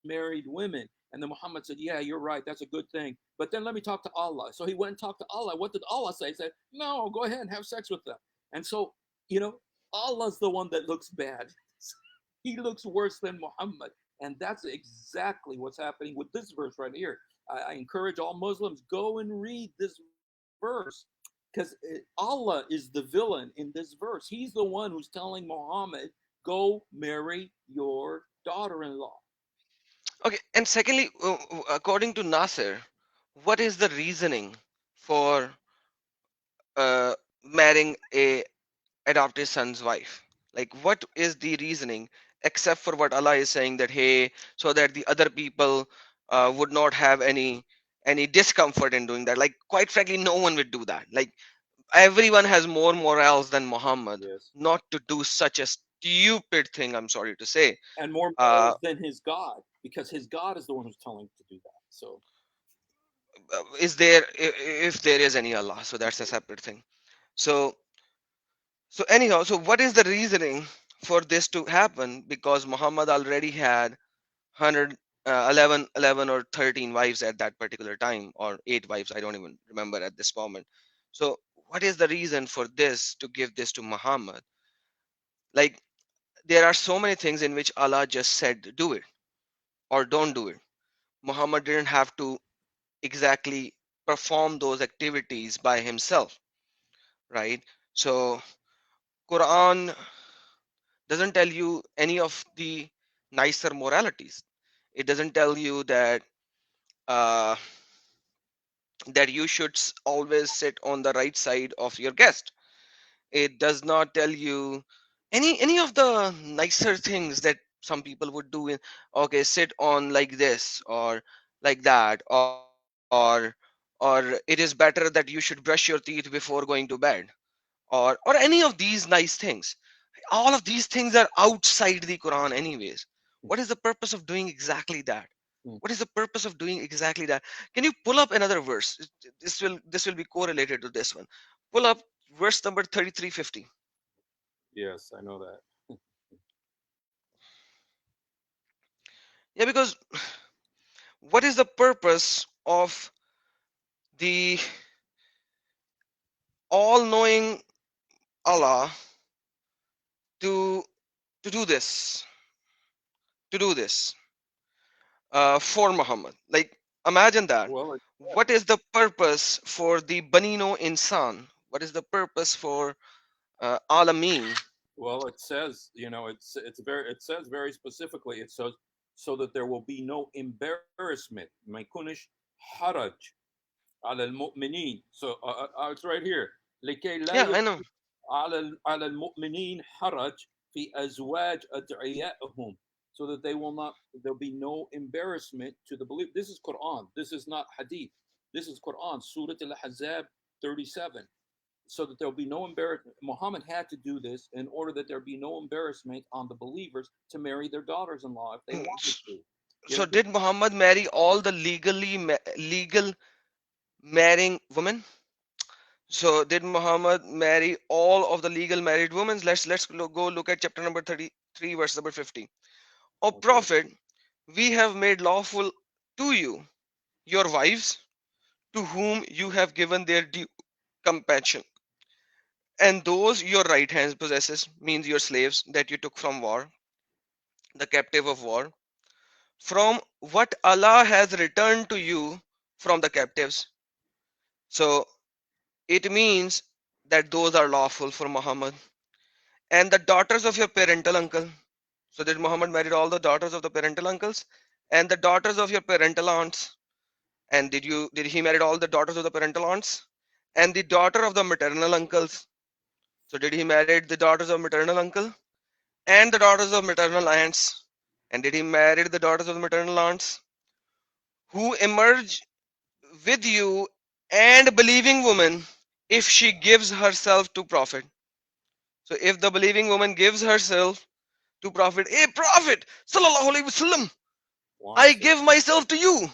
married women." And then Muhammad said, "Yeah, you're right. That's a good thing. But then let me talk to Allah." So he went and talked to Allah. What did Allah say? He said, "No, go ahead and have sex with them." And so, Allah's the one that looks bad. He looks worse than Muhammad. And that's exactly what's happening with this verse right here. I encourage all Muslims, go and read this verse, because Allah is the villain in this verse. He's the one who's telling Muhammad, go marry your daughter-in-law. Okay, and secondly, according to Nasser, what is the reasoning for marrying a adopted son's wife? Like, what is the reasoning except for what Allah is saying that hey, so that the other people would not have any discomfort in doing that? Like, quite frankly, no one would do that. Like, everyone has more morals than Muhammad Yes. not to do such a stupid thing. I'm sorry to say. And more Uh, morals than his God, because his God is the one who's telling him to do that. So, is there if there is any Allah? So that's a separate thing. So so anyhow, so what is the reasoning for this to happen? Because Muhammad already had 100, 11 or 13 wives at that particular time, or 8 wives. I don't even remember at this moment. So what is the reason for this to give this to Muhammad? Like, there are so many things in which Allah just said do it or don't do it. Muhammad didn't have to exactly perform those activities by himself, right? So Quran doesn't tell you any of the nicer moralities. It doesn't tell you uh, that you should always sit on the right side of your guest. It does not tell you any of the nicer things that some people would do in, okay, sit on like this or like that, or it is better that you should brush your teeth before going to bed, or any of these nice things. All of these things are outside the Quran anyways. What is the purpose of doing exactly that? What is the purpose of doing exactly that? Can you pull up another verse? This will be correlated to this one. Pull up verse number 3350. yes, I know that. Yeah, because what is the purpose of the all-knowing Allah to to do this? To do this for Muhammad? Like, imagine that. Well, What is the purpose for the Banino Insan? What is the purpose for Alameen? it says, it says very specifically. It says so that there will be no embarrassment. ما يكونش حرج على المؤمنين. So it's right here. لكي لا Yeah, I يكون know. على المؤمنين حرج في أزواج أدعيائهم. So that there'll be no embarrassment to the belief. This is Quran. This is not Hadith. This is Quran. Surah Al-Ahzab 37. So that there'll be no embarrassment. Muhammad had to do this in order that there be no embarrassment on the believers to marry their daughters-in-law if they wanted to. So did Muhammad marry all the legal marrying women? So did Muhammad marry all of the legal married women? Go look at chapter number 33, verse number 50. O Okay. Prophet, we have made lawful to you your wives, to whom you have given their due compassion, and those your right hand possesses, means your slaves that you took from war, the captive of war, from what Allah has returned to you from the captives. So it means that those are lawful for Muhammad. And the daughters of your parental uncle. So did Muhammad marry all the daughters of the parental uncles? And the daughters of your parental aunts. And did he marry all the daughters of the parental aunts? And the daughter of the maternal uncles. So did he marry the daughters of maternal uncle? And the daughters of maternal aunts? And did he marry the daughters of the maternal aunts? Who emerge with you and believing woman if she gives herself to Prophet. So if the believing woman gives herself to Prophet, hey Prophet, Sallallahu Alaihi Wasallam, I wants it. give myself to you.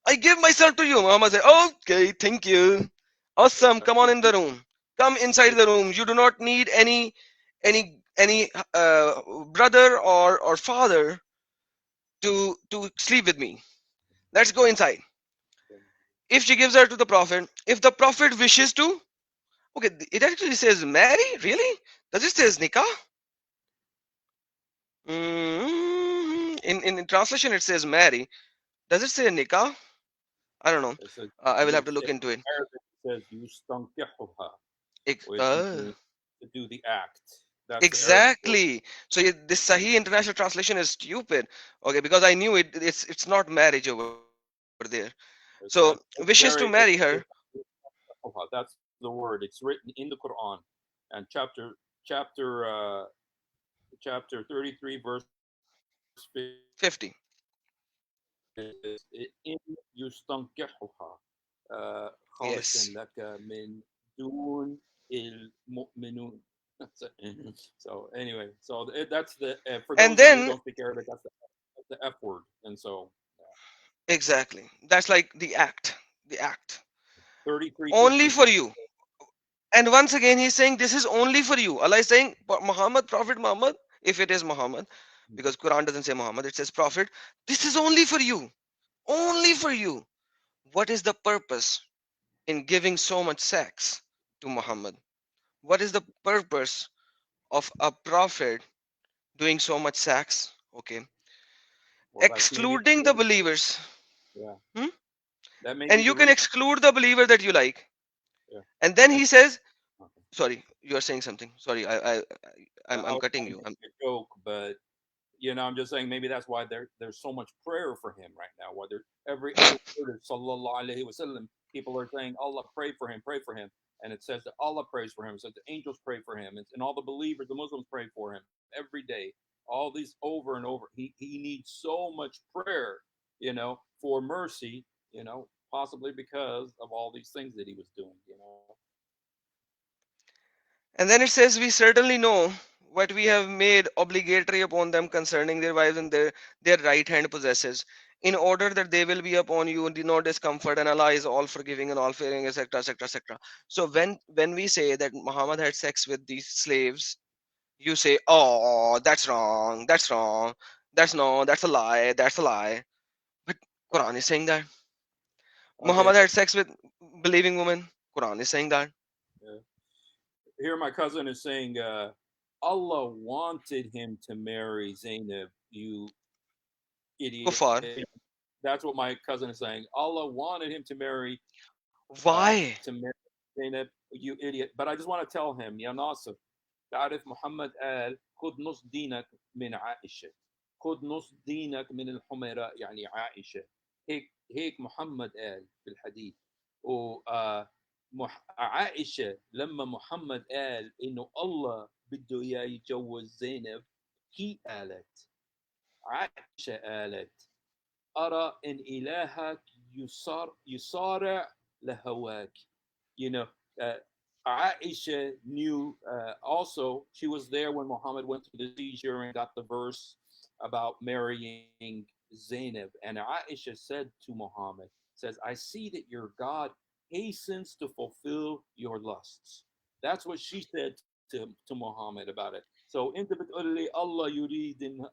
I give myself to you. Muhammad said, okay, thank you. Awesome. Come on in the room. Come inside the room. You do not need any brother or father to sleep with me. Let's go inside. If she gives her to the prophet, if the prophet wishes to, okay, it actually says marry. Really? Does it says nikah? In translation, it says marry. Does it say nikah? I don't know. It says I will have to it's look into it. Arabic says yustankihuha, which Uh, means to do the act. That's the Arabic word. exactly. So this Sahih international translation is stupid. Okay, because I knew it. It's not marriage over there. So wishes to It's marry very her. that's the word. It's written in the Quran, and chapter chapter 33 verse 50 50. says in yustankihuha خالصا Yes. لك من دون المؤمنون. So anyway, so that's the for And those of you who then don't speak Arabic, that's the F word, and so exactly. That's like the act. The act. 3350. Only for you. And once again, he's saying this is only for you. Allah is saying, Muhammad, Prophet Muhammad, if it is Muhammad, because Quran doesn't say Muhammad, it says Prophet. This is only for you. Only for you. What is the purpose in giving so much sex to Muhammad? What is the purpose of a prophet doing so much sex? Okay. Well, that's Excluding the believers. yeah, Hmm? that may And be you the can reason. exclude the believer that you like. Yeah, And then and he says, okay. sorry, you are saying something. Sorry, I I'm was cutting trying to you. make a joke, but I'm just saying maybe that's why there's so much prayer for him right now. Whether every other word is sallallahu alaihi wasallam, people are saying Allah pray for him, and it says that Allah prays for him. It says the angels pray for him, and all the believers, the Muslims pray for him every day. All these over and over. He needs so much prayer, for mercy, possibly because of all these things that he was doing. And then it says, we certainly know what we have made obligatory upon them concerning their wives and their right hand possesses, in order that they will be upon you and no discomfort, and Allah is all forgiving and all fearing, etc. etc. etc. So when we say that Muhammad had sex with these slaves, you say, oh, that's wrong, that's wrong, that's no, that's a lie, that's a lie. But Quran is saying that. Okay, Muhammad had sex with believing women. Quran is saying that. uh, here my cousin is saying Allah wanted him to marry Zainab, you idiot. Kuffar. That's what my cousin is saying. Allah wanted him to Why? marry Zainab, you idiot. But I just want to tell him, يا ناصر, تعرف محمد قال خذ نص دينك من عائشة، خذ نص دينك من الحميراء يعني عائشة. هيك محمد قال في الحديث. و عائشة لما محمد قال إنه الله بده إياه يتجوز زينب، هي قالت، عائشة قالت أرى إن إلهك يصارع لهواك. You know, uh, Aisha knew also, she was there when Muhammad went through the seizure and got the verse about marrying Zainab. And Aisha said to Muhammad, says, I see that your God hastens to fulfill your lusts. That's what she said to Muhammad about it. So انت بتقول لي الله يريد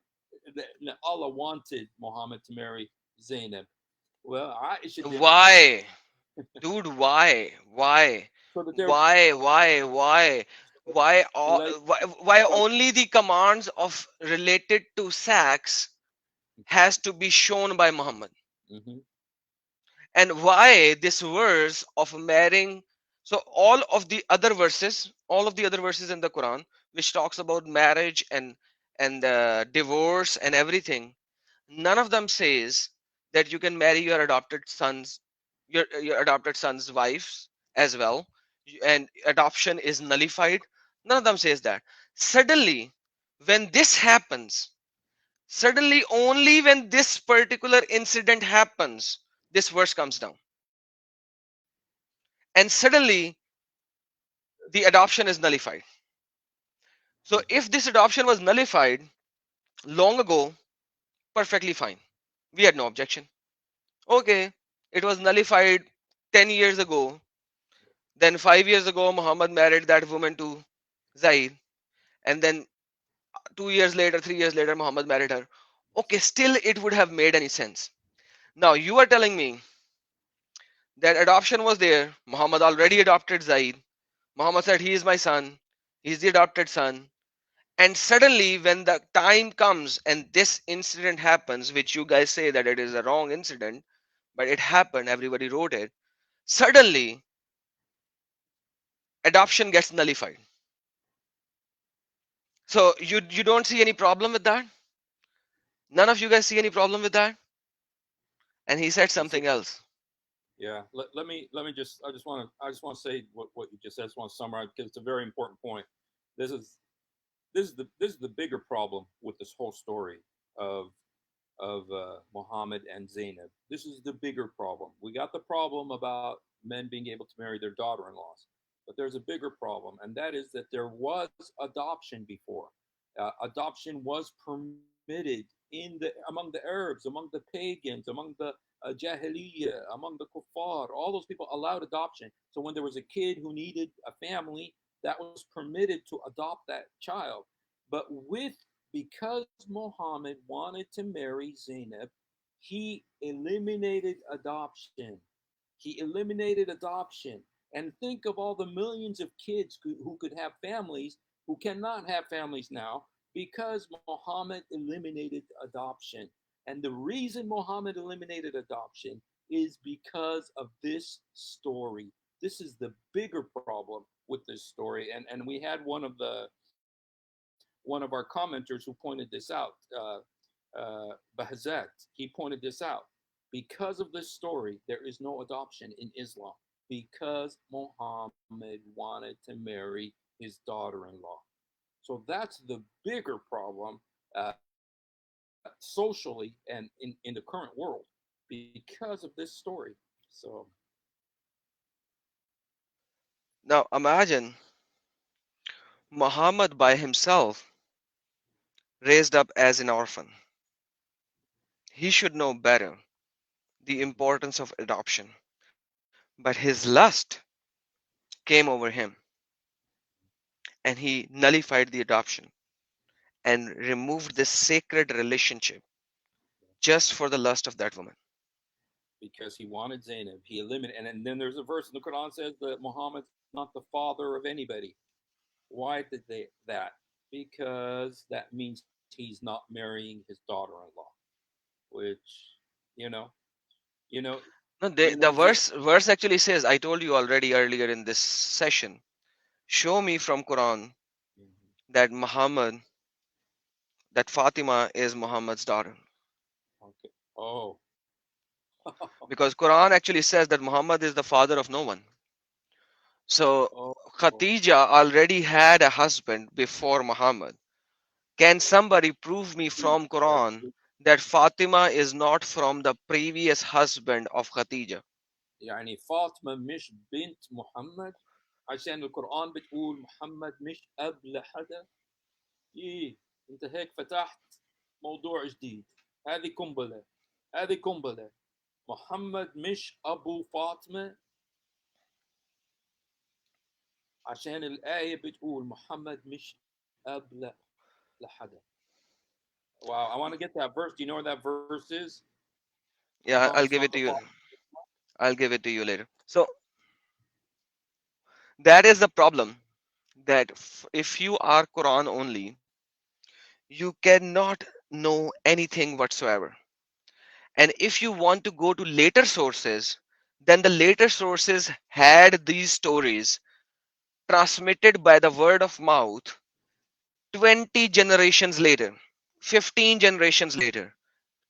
Allah wanted Muhammad to marry Zainab. Well, Aisha didn't. Why? Dude, why? Why? So that there Why? Why? Why? Why, all, relate. why only the commands of related to sex has to be shown by Muhammad? Mm-hmm. And why this verse of marrying? So all of the other verses in the Quran which talks about marriage and divorce and everything, none of them says that you can marry your adopted son's wives as well, and adoption is nullified. None of them says that. Suddenly, when this happens, suddenly only when this particular incident happens, this verse comes down, and suddenly the adoption is nullified. So if this adoption was nullified long ago, perfectly fine, We had no objection. Okay, it was nullified 10 years ago. Then 5 years ago, Muhammad married that woman to Zayd. And then 2 years later, 3 years later, Muhammad married her. Okay, still it would have made any sense. Now you are telling me that adoption was there. Muhammad already adopted Zaid. Muhammad said, he is my son. He's the adopted son. And suddenly, when the time comes and this incident happens, which you guys say that it is a wrong incident, but it happened, everybody wrote it. Suddenly, adoption gets nullified. So you don't see any problem with that? None of you guys see any problem with that? And he said You see, something else. yeah. Let me just. I just want to say what you just said. I just want to summarize because it's a very important point. This is this is the bigger problem with this whole story of Muhammad and Zainab. This is the bigger problem. We got the problem about men being able to marry their daughter-in-laws, but there's a bigger problem, and that is that there was adoption before. Adoption was permitted among the Arabs, among the pagans, among the Jahiliyyah, among the kuffar. All those people allowed adoption. So when there was a kid who needed a family, that was permitted to adopt that child. But because Muhammad wanted to marry Zainab, he eliminated adoption. He eliminated adoption. And think of all the millions of kids who could have families who cannot have families now because Muhammad eliminated adoption. And the reason Muhammad eliminated adoption is because of this story. This is the bigger problem with this story. And we had one of our commenters who pointed this out, Bahzat. He pointed this out. Because of this story, there is no adoption in Islam because Muhammad wanted to marry his daughter-in-law. So that's the bigger problem socially and in the current world because of this story. So Now imagine Muhammad by himself raised up as an orphan. He should know better the importance of adoption. But his lust came over him and he nullified the adoption and removed this sacred relationship just for the lust of that woman. because he wanted Zainab, he eliminated. And then there's a verse in the Quran says that Muhammad's not the father of anybody. Why did they that? Because that means he's not marrying his daughter-in-law, which you know, you know, No, you know, the verse actually says, I told you already earlier in this session, show me from Quran that Muhammad, that Fatima is Muhammad's daughter. okay. Oh, Because Quran actually says that Muhammad is the father of no one. So oh, Khatija already had a husband before Muhammad. Can somebody prove me from Quran that Fatima is not from the previous husband of Khatija? يعني فاطمة مش بنت محمد عشان القرآن بتقول محمد مش أب لحدا. إيه، أنت هيك فتحت موضوع جديد. هذه قنبلة، هذه قنبلة. محمد مش أبو فاطمة عشان الآية بتقول محمد مش أب لحدا. Wow, I want to get that verse. Do you know where that verse is? Yeah, Muhammad's I'll not give the it to father. you. I'll give it to you later. So that is the problem, that if you are Quran only, you cannot know anything whatsoever. And if you want to go to later sources, then the later sources had these stories transmitted by the word of mouth 20 generations later, 15 generations later,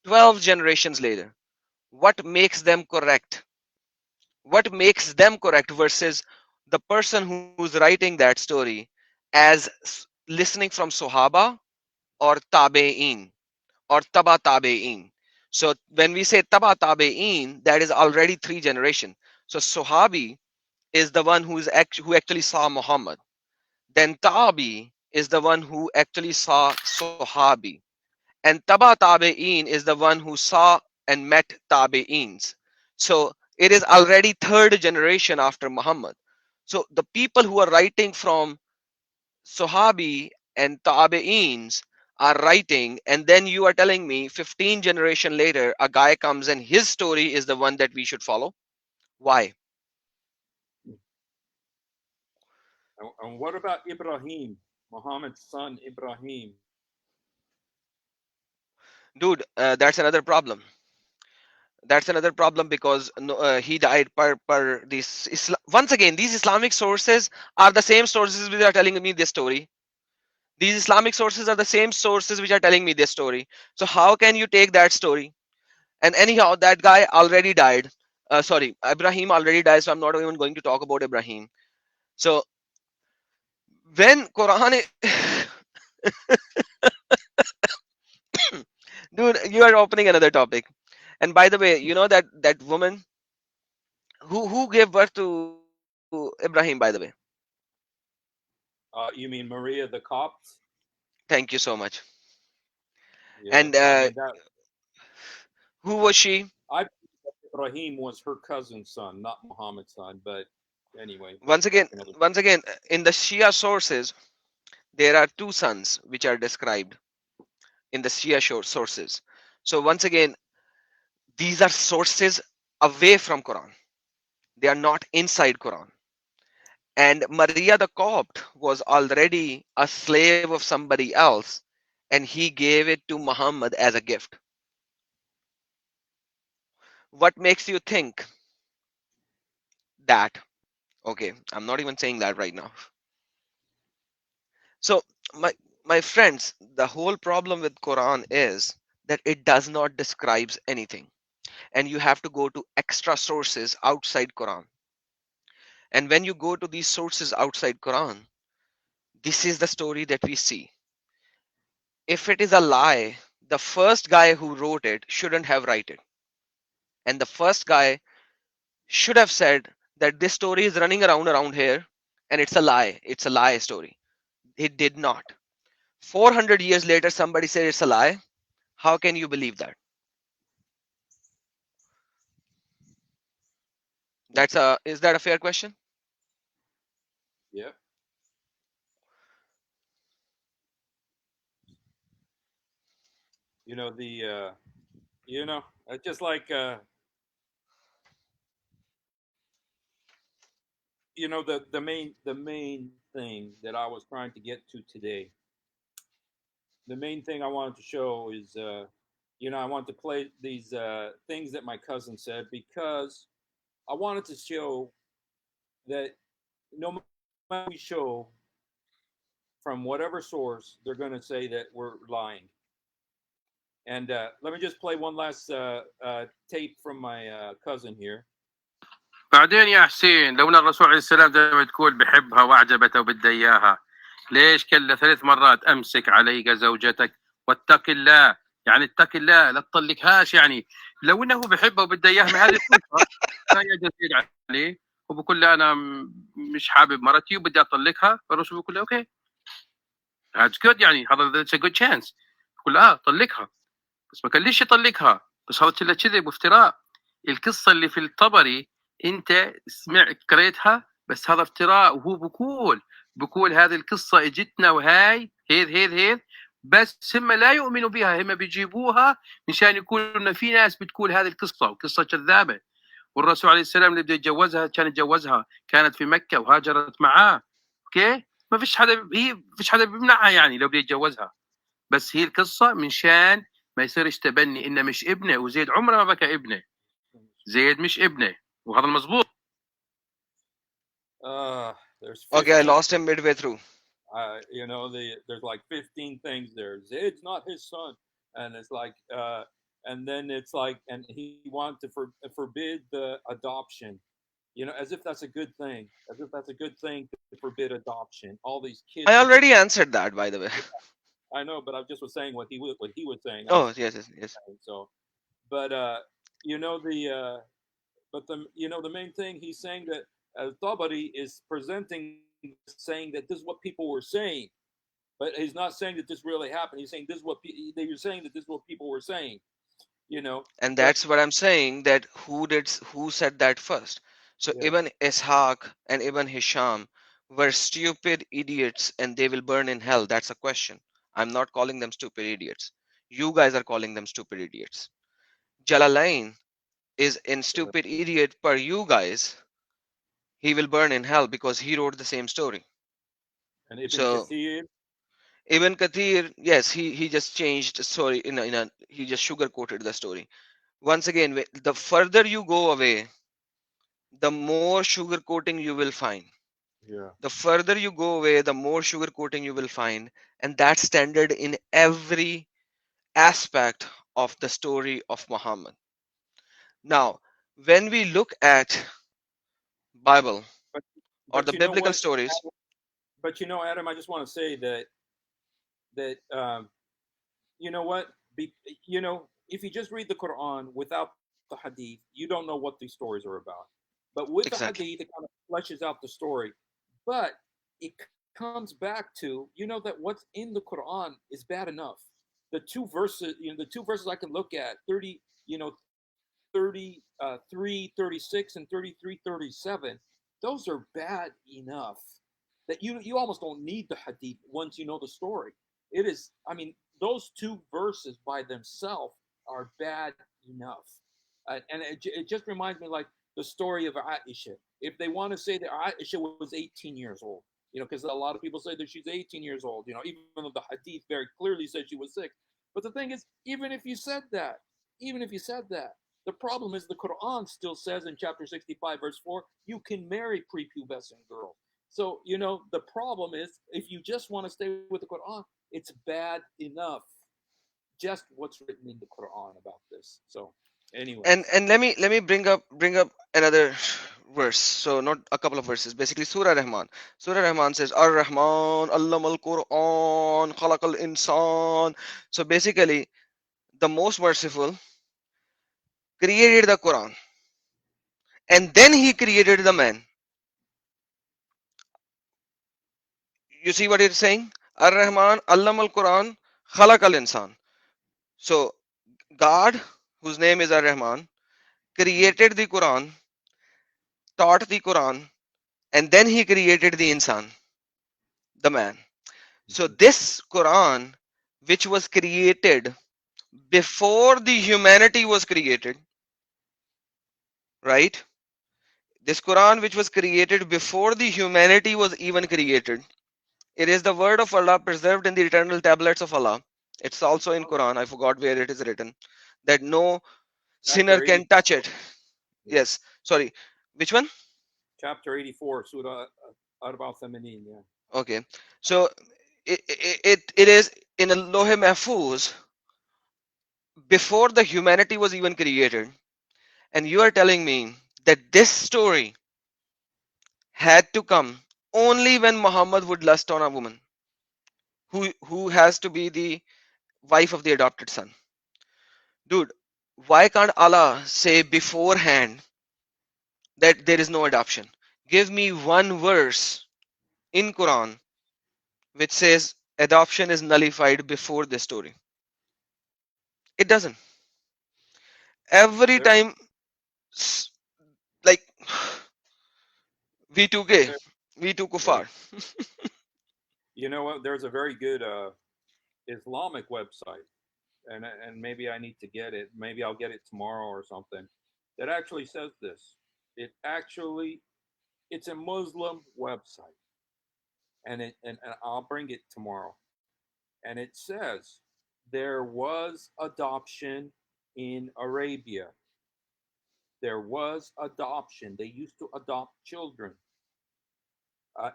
12 generations later. What makes them correct? What makes them correct versus the person who's writing that story as listening from Sohaba or Tabe'in or Taba Tabe'in? So when we say Taba Tabe'in, that is already three generation. So Sohabi is the one who actually saw Muhammad. Then Tabi is the one who actually saw Sohabi. And Taba Tabe'in is the one who saw and met tabi'ins. So it is already third generation after Muhammad. So the people who are writing from Sahabi and tabi'ins are writing, and then you are telling me 15 generation later a guy comes and his story is the one that we should follow. Why? And what about Ibrahim, Muhammad's son Ibrahim? Dude, that's another problem. That's another problem because no, he died per this once again these Islamic sources are the same sources which are telling me this story. These Islamic sources are the same sources which are telling me this story. So how can you take that story? And anyhow, that guy already died. Sorry, Ibrahim already died, so I'm not even going to talk about Ibrahim. So when Quran dude, you are opening another topic. And by the way, you know that woman who gave birth to Ibrahim, by the way. You mean Maria the Copts? Thank you so much. Yeah, And I mean that. who was she? I believe that Ibrahim was her cousin's son, not Muhammad's son. But anyway, Once again, that's another. once again, in the Shia sources, there are two sons which are described in the Shia sources. So once again, these are sources away from Quran. They are not inside Quran. And Maria the Copt was already a slave of somebody else, and he gave it to Muhammad as a gift. What makes you think that? Okay, I'm not even saying that right now. So my friends, the whole problem with Quran is that it does not describes anything, and you have to go to extra sources outside Quran. And when you go to these sources outside Quran, this is the story that we see. If it is a lie, the first guy who wrote it shouldn't have written it. And the first guy should have said that this story is running around here and it's a lie. It's a lie story. It did not. 400 years later, somebody said it's a lie. How can you believe that? Is that a fair question? Yeah, you know the. Just like the main thing that I was trying to get to today. The main thing I wanted to show is, I want to play these things that my cousin said because I wanted to show that no matter what we show from whatever source, they're going to say that we're lying. And let me just play one last tape from my cousin here. بعدين يا حسين لو ان الرسول عليه السلام زي ما تقول بحبها واعجبته وبده اياها، ليش كله 3 مرات امسك عليك زوجتك واتق الله؟ يعني اتق الله لا تطلقهاش. يعني لو انه بحبها وبده اياها ما هذه فرصه كان يجي عليه وبقول له انا مش حابب مرتي وبدي اطلقها، فالرسول بيقول له اوكي that's good، يعني هذا that's a good chance. يقول طلقها، بس ما كان ليش يطلقها، بس صارت له كذب وافتراء. القصه اللي في الطبري انت قريتها، بس هذا افتراء، وهو بقول هذه القصه اجتنا وهاي هيد بس هم لا يؤمنوا بها، هم بيجيبوها مشان يقولوا ان في ناس بتقول هذه القصه وقصه كذابه. والرسول عليه السلام اللي بده يتجوزها كان يتجوزها، كانت في مكه وهاجرت معاه. اوكي، ما فيش حدا بيمنعها يعني لو بده يتجوزها، بس هي القصه من شان ما يصيرش تبني انه مش ابنه. وزيد عمره ما بكى ابنه، زيد مش ابنه، وهذا المضبوط. There's Okay, I 15. lost him midway through. There's like 15 things there. Zayd's not his son, and it's like, and then it's like, and he wanted to forbid the adoption. As if that's a good thing. As if that's a good thing to forbid adoption. All these kids. I already answered that, by the way. I know, but I just was saying what he was saying. I was Oh, yes. saying, so, but you know the main thing he's saying that Tabari is presenting saying that this is what people were saying, but he's not saying that this really happened. He's saying this is what they were saying that this is what people were saying. you know. And But that's what I'm saying, that who said that first? So yeah, Ibn Ishaq and Ibn Hisham were stupid idiots and they will burn in hell. That's a question. I'm not calling them stupid idiots. You guys are calling them stupid idiots. Jalalain is in yeah. stupid idiot per you guys. He will burn in hell because he wrote the same story. And Ibn So Kathir, Ibn Kathir, yes, he just changed the story he just sugar coated the story. Once again, the further you go away, the more sugar coating you will find. yeah. The further you go away, the more sugar coating you will find, and that's standard in every aspect of the story of Muhammad. Now, when we look at Bible But or the you know biblical what? stories, But you know, Adam, I just want to say that you know what? Be, you know, if you just read the Quran without the Hadith, you don't know what these stories are about. But with the exactly. Hadith, it kind of fleshes out the story. But it comes back to, you know, that what's in the Quran is bad enough. The two verses, you know, the two verses I can look at, 30, you know, 33, 36, and 33, 37, those are bad enough that you almost don't need the hadith once you know the story. It is, I mean, those two verses by themselves are bad enough. And it just reminds me like the story of Aisha. If they want to say that Aisha was 18 years old, you know, because a lot of people say that she's 18 years old, you know, even though the hadith very clearly says she was six. But the thing is, even if you said that, the problem is the Quran still says in chapter 65, verse 4, you can marry prepubescent girls. So, you know, the problem is if you just want to stay with the Quran, it's bad enough. Just what's written in the Quran about this. So, And anyways, and let me bring up another verse. So not a couple of verses. Basically, Surah Rahman. Surah Rahman says, Ar-Rahman, Allamal Quran, Khalaqal Insan. So basically, the most merciful created the Quran, and then he created the man. You see what it's saying? Ar-Rahman, Allamal Quran, Khalaqal Insan. So God, whose name is Ar-Rahman, mm-hmm, created the Quran, taught the Quran, and then he created the insan, the man. So mm-hmm, this Quran, which was created before the humanity was created, right? This Quran, which was created before the humanity was even created, it is the word of Allah preserved in the eternal tablets of Allah. It's also in okay. Quran. I forgot where it is written that no sinner Chapter can touch 84. it. Yeah. Yes. Sorry. Which one? Chapter 84, Surah Arba'u Thamanin. Yeah. Okay. So it is in a Lohe Mahfuz before the humanity was even created. And you are telling me that this story had to come only when Muhammad would lust on a woman who has to be the wife of the adopted son. Dude, why can't Allah say beforehand that there is no adoption? Give me one verse in Quran which says adoption is nullified before this story. It doesn't. Every There, time, like V2K, there, V2 yeah. Kufar. You know what? There's a very good Islamic website, and maybe I need to get it. Maybe I'll get it tomorrow or something. That actually says this. It actually it's a Muslim website, and I'll bring it tomorrow. And it says there was adoption in Arabia. There was adoption. They used to adopt children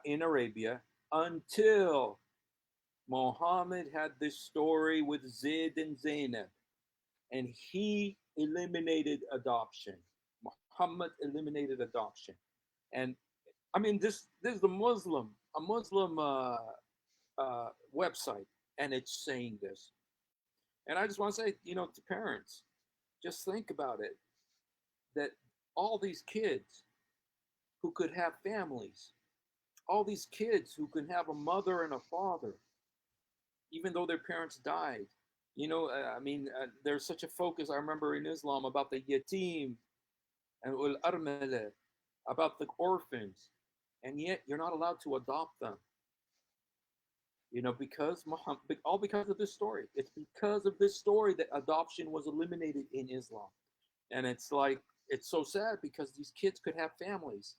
in Arabia until Muhammad had this story with Zayd and Zaynab, and he eliminated adoption. Muhammad eliminated adoption, and I mean this is a Muslim website, and it's saying this. And I just want to say, you know, to parents, just think about it that all these kids who could have families, all these kids who can have a mother and a father, even though their parents died, I mean, there's such a focus. I remember in Islam about the yatim and ul armala, about the orphans, and yet you're not allowed to adopt them. Because Muhammad, all because of this story. It's because of this story that adoption was eliminated in Islam, and it's like it's so sad because these kids could have families.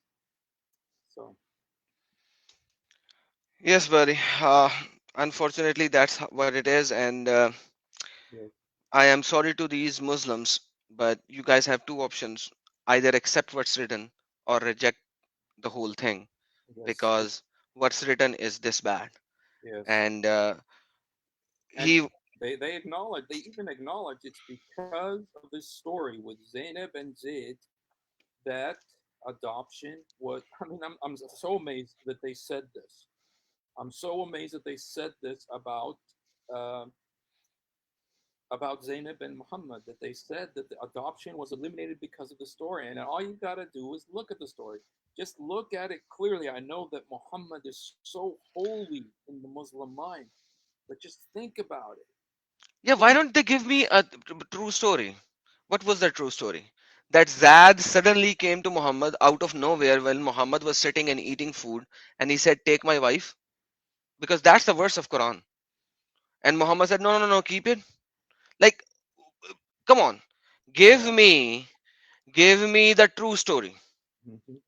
So Yes, buddy. Unfortunately, that's what it is, and yeah, I am sorry to these Muslims, but you guys have two options: either accept what's written or reject the whole thing, yes, because what's written is this bad. yes, And and he, they even acknowledge it's because of this story with Zainab and Zayd that adoption was. I mean, I'm so amazed that they said this. I'm so amazed that they said this uh, about Zainab and Muhammad, that they said that the adoption was eliminated because of the story. And all you got to do is look at the story. Just look at it clearly. I know that Muhammad is so holy in the Muslim mind, but just think about it. yeah, why Think, don't they give me a true story? What was the true story? That Zad suddenly came to Muhammad out of nowhere while Muhammad was sitting and eating food, and he said, "Take my wife," because that's the verse of Quran. And Muhammad said, "No, no, no, no, keep it." Like, come on, give yeah. me, give me the true story. Mhm.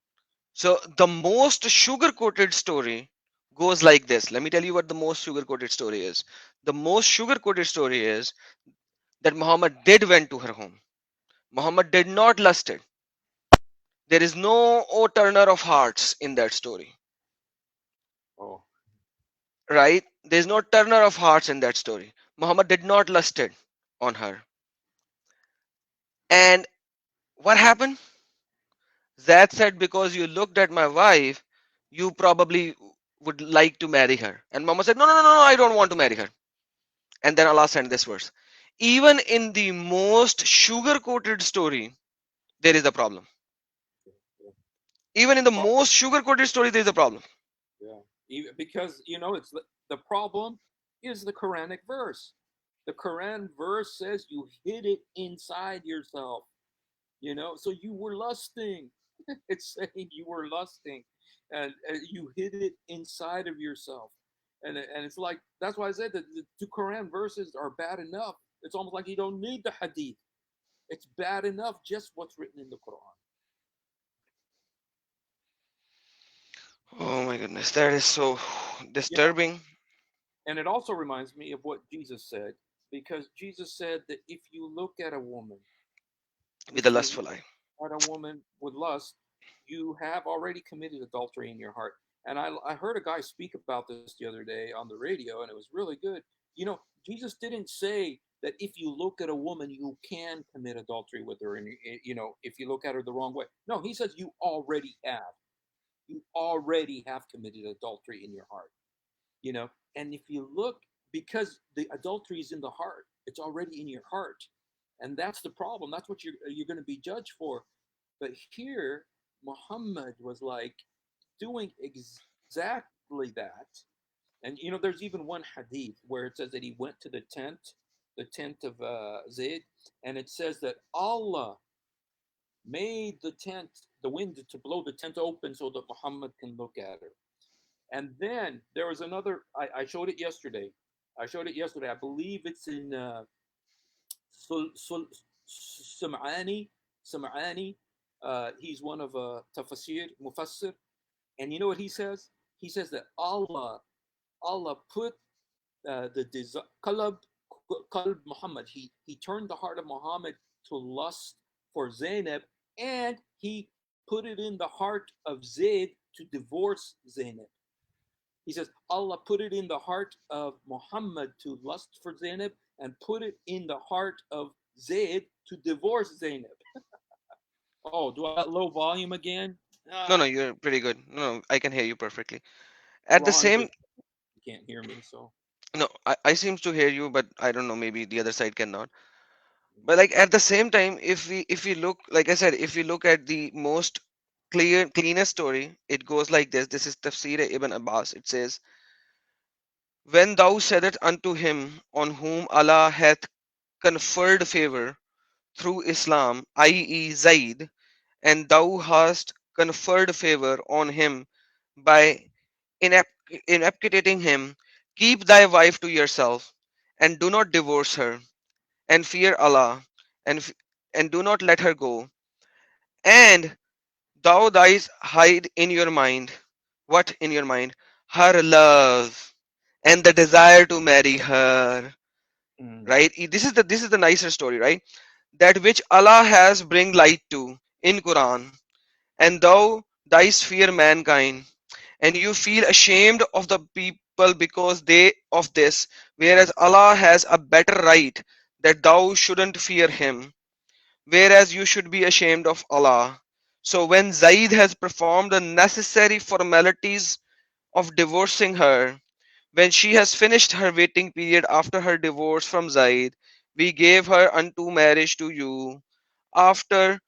So the most sugar-coated story goes like this. Let me tell you what the most sugar-coated story is. The most sugar-coated story is that Muhammad did went to her home. Muhammad did not lust it. There is no oh turner of hearts in that story, Oh, right? There's no turner of hearts in that story. Muhammad did not lust it on her. And what happened? Zad said, because you looked at my wife, you probably would like to marry her. And Muhammad said, no, no, no, no, I don't want to marry her. And then Allah sent this verse. Even in the most sugar coated story, there is a problem. yeah. Even in the most sugar coated story, there is a problem. Yeah, because it's the problem is the Quranic verse. The Quran verse says you hid it inside yourself. So you were lusting. It's saying you were lusting, and you hid it inside of yourself. And it's like that's why I said that the two Quran verses are bad enough. It's almost like you don't need the hadith. It's bad enough just what's written in the Quran. Oh my goodness, that is so Yeah, disturbing. and it also reminds me of what Jesus said, because Jesus said that if you look at a woman, With if a you lustful eye. look at a woman with lust, you have already committed adultery in your heart. And I heard a guy speak about this the other day on the radio, and it was really good. Jesus didn't say that if you look at a woman, you can commit adultery with her, and if you look at her the wrong way. No, he says you already have. You already have committed adultery in your heart. you know and if you look, because the adultery is in the heart, it's already in your heart, and that's the problem. That's what you're going to be judged for. But here Muhammad was like doing exactly that. And there's even one hadith where it says that he went to the tent of Zayd, and it says that Allah made the wind to blow the tent open so that Muhammad can look at her. And then there was another. I showed it yesterday. I believe it's in Sam'ani. Sam'ani. He's one of Tafsir, Mufassir. And you know what he says? He says that Allah put the qalb Muhammad. He turned the heart of Muhammad to lust for Zainab, and he put it in the heart of Zayd to divorce Zainab. He says Allah put it in the heart of Muhammad to lust for Zainab, and put it in the heart of Zayd to divorce Zainab. Oh, do I got low volume again? No, no, Ah, you're pretty good. No, no, I can hear you perfectly. At the Ron same, just can't hear me, so no, I seems to hear you, but I don't know, maybe the other side cannot. But like at the same time, if we look, like I said, if we look at the most cleanest story, it goes like this. This is Tafsir Ibn Abbas. It says, When thou saidst unto him on whom Allah hath conferred favor through Islam, i.e., Zayd, and thou hast conferred favor on him by inapticating him, keep thy wife to yourself, and do not divorce her, and fear Allah, and, and do not let her go. And thou thys hide in your mind, what in your mind? Her love and the desire to marry her. Mm. Right? This is the nicer story, right? That which Allah has bring light to in Quran, and thou thys fear mankind, and you feel ashamed of the people because they of this, whereas Allah has a better right that thou shouldn't fear him, whereas you should be ashamed of Allah. So when Zaid has performed the necessary formalities of divorcing her, when she has finished her waiting period after her divorce from Zaid, we gave her unto marriage to you. After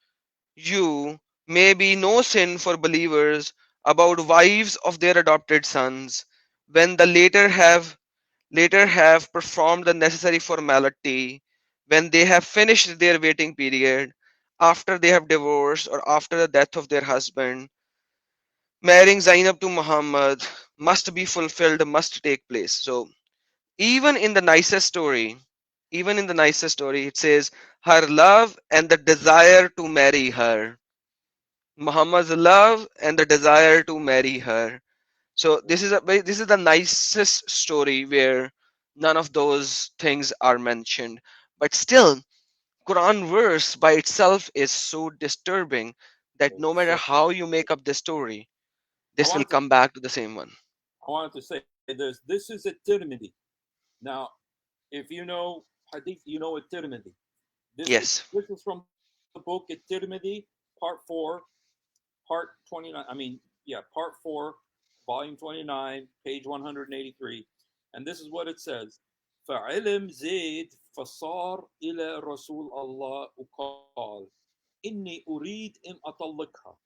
you may be no sin for believers about wives of their adopted sons, when the later have performed the necessary formality, when they have finished their waiting period, after they have divorced or after the death of their husband. Marrying Zainab to Muhammad must be fulfilled, must take place. So even in the nicest story, it says her love and the desire to marry her. Muhammad's love and the desire to marry her. So this is the nicest story where none of those things are mentioned. But still, Quran verse by itself is so disturbing that no matter So how you make up the story, I this will wanted to come back to the same one. say this. This is a Tirmidhi. Now, if you know Hadith, you know a Tirmidhi. Yes. This is from the book at Tirmidhi, part 4, part 29. I mean, yeah, part 4, volume 29, page 183. And this is what it says. فعلم زيد فصار إلى رسول الله وقال إني أريد أن أطلقها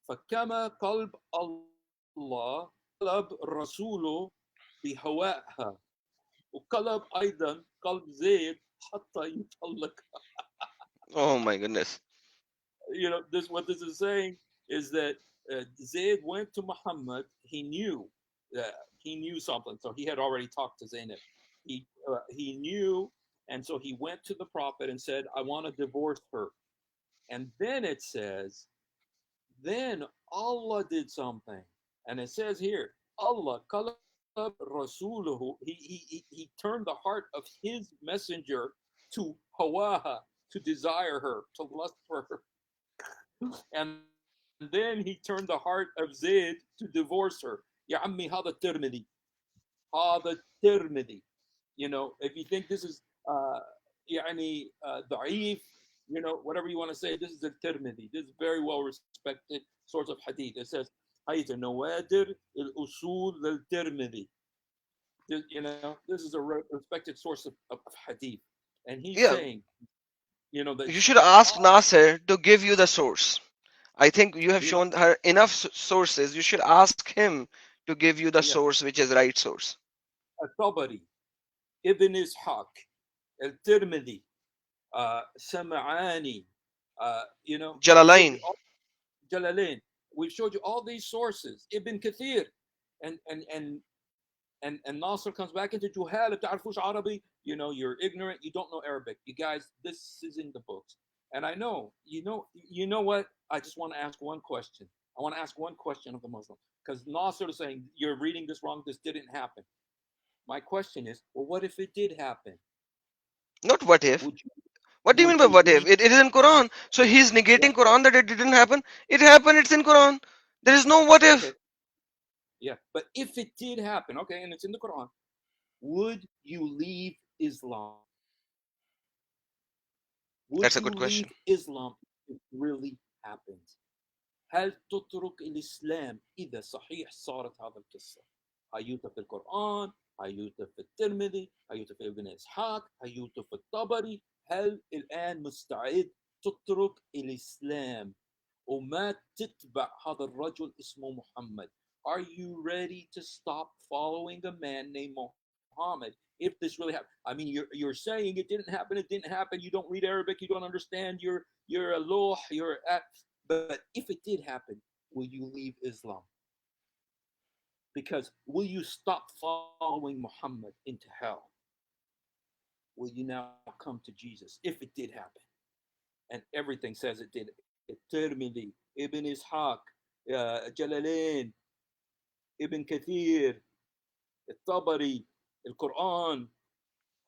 فكما قلب الله قلب رسوله بهوائها وقلب أيضا قلب زيد حتى يطلقها. Oh my goodness. This what this is saying is that Zayd went to Muhammad. He knew something, so he had already talked to Zaynab. He knew, and so he went to the Prophet and said, "I want to divorce her." And then it says, then Allah did something, and it says here, Allah qalab rasuluhu. He turned the heart of his messenger to hawaha, to desire her, to lust for her. And then he turned the heart of Zayd to divorce her. يا عمي هذا الترمذي. هذا الترمذي. If you think this is يعني ضعيف, whatever you want to say, this is a Tirmidhi. This is very well respected source of hadith. It says حيث نوادر الأصول للترمذي. This is a respected source of hadith. And he's Yeah, saying, that you should ask Nasser to give you the source. I think you have you know, shown her enough sources. You should ask him to give you the yeah, source which is right source. الطبري, Ibn Ishaq, Al-Tirmidhi, Sam'ani, we've showed you Jalalain. all Jalalain. We've showed you all these sources. Ibn Kathir, and and and and Nasser comes back into Juhal. بتعرفوش عربي. You're ignorant. You don't know Arabic. You guys, this is in the books. And I know, what? I just want to ask one question. I want to ask one question of the Muslim because Nasser is saying you're reading this wrong. This didn't happen. My question is, well, what if it did happen? Not what if. Would you What do you mean would by you what if? leave? It is in Quran. So he's Yeah. negating Quran that it didn't happen. It happened. It's in Quran. There is no what Okay. if. Yeah. But if it did happen, okay, and it's in the Quran, would you leave Islam? That's Would a you good question. leave Islam if it really happened? هل تترك الإسلام إذا صحيح صارت هذا القصة؟ هيوتا في القرآن، هيوتا في الترمذي، هيوتا في ابن إسحاق، هيوتا في الطبري. هل الآن مستعد تترك الإسلام وما تتبع هذا الرجل اسمه محمد؟ Are you ready to stop following a man named Muhammad Muhammad, if this really happened. I mean, you're saying it didn't happen. It didn't happen. You don't read Arabic. You don't understand. You're a loh. You're at. But if it did happen, will you leave Islam? Because will you stop following Muhammad into hell? Will you now come to Jesus if it did happen? And everything says it did. Tirmidhi, Ibn Ishaq, Jalalain, Ibn Kathir, Tabari, the Quran,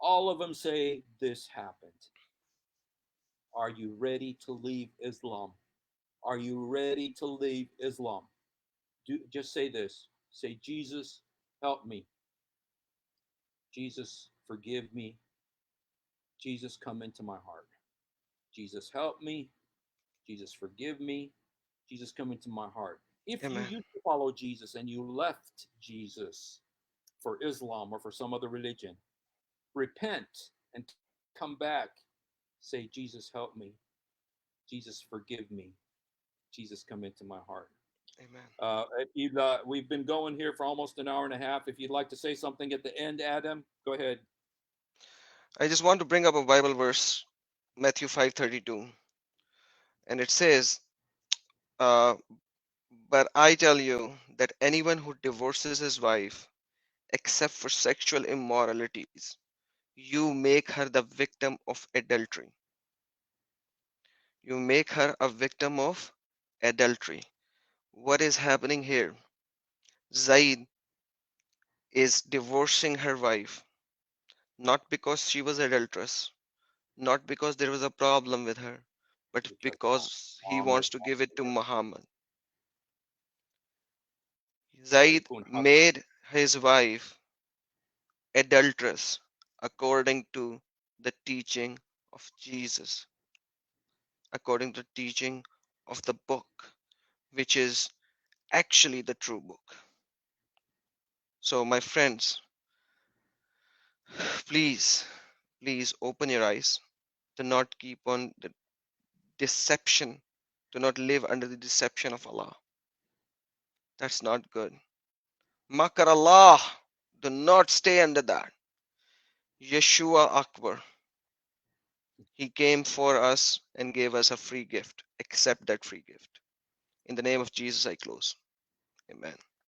all of them say this happened. Are you ready to leave Islam? Are you ready to leave Islam? Just say this. Say, Jesus, help me. Jesus, forgive me. Jesus, come into my heart. Jesus, help me. Jesus, forgive me. Jesus, come into my heart. If you Amen. used to follow Jesus and you left Jesus for Islam or for some other religion, repent and come back. Say, Jesus, help me. Jesus, forgive me. Jesus, come into my heart. Amen. We've been going here for almost an hour and a half. If you'd like to say something at the end, Adam, go ahead. I just want to bring up a Bible verse, Matthew 5:32, and it says, uh, "But I tell you that anyone who divorces his wife, except for sexual immoralities, you make her the victim of adultery." You make her a victim of adultery. What is happening here? Zayd is divorcing her wife, not because she was adulterous, not because there was a problem with her, but Because because he Muhammad wants to give wants it to to get Muhammad. Zayd ويكون حق. made his wife adulteress according to the teaching of Jesus, according to the teaching of the book, which is actually the true book. So, my friends, please, please open your eyes. Do not keep on the deception. Do not live under the deception of Allah. That's not good. Makar Allah. Do not stay under that. Yeshua Akbar. He came for us and gave us a free gift. Accept that free gift. In the name of Jesus, I close. Amen.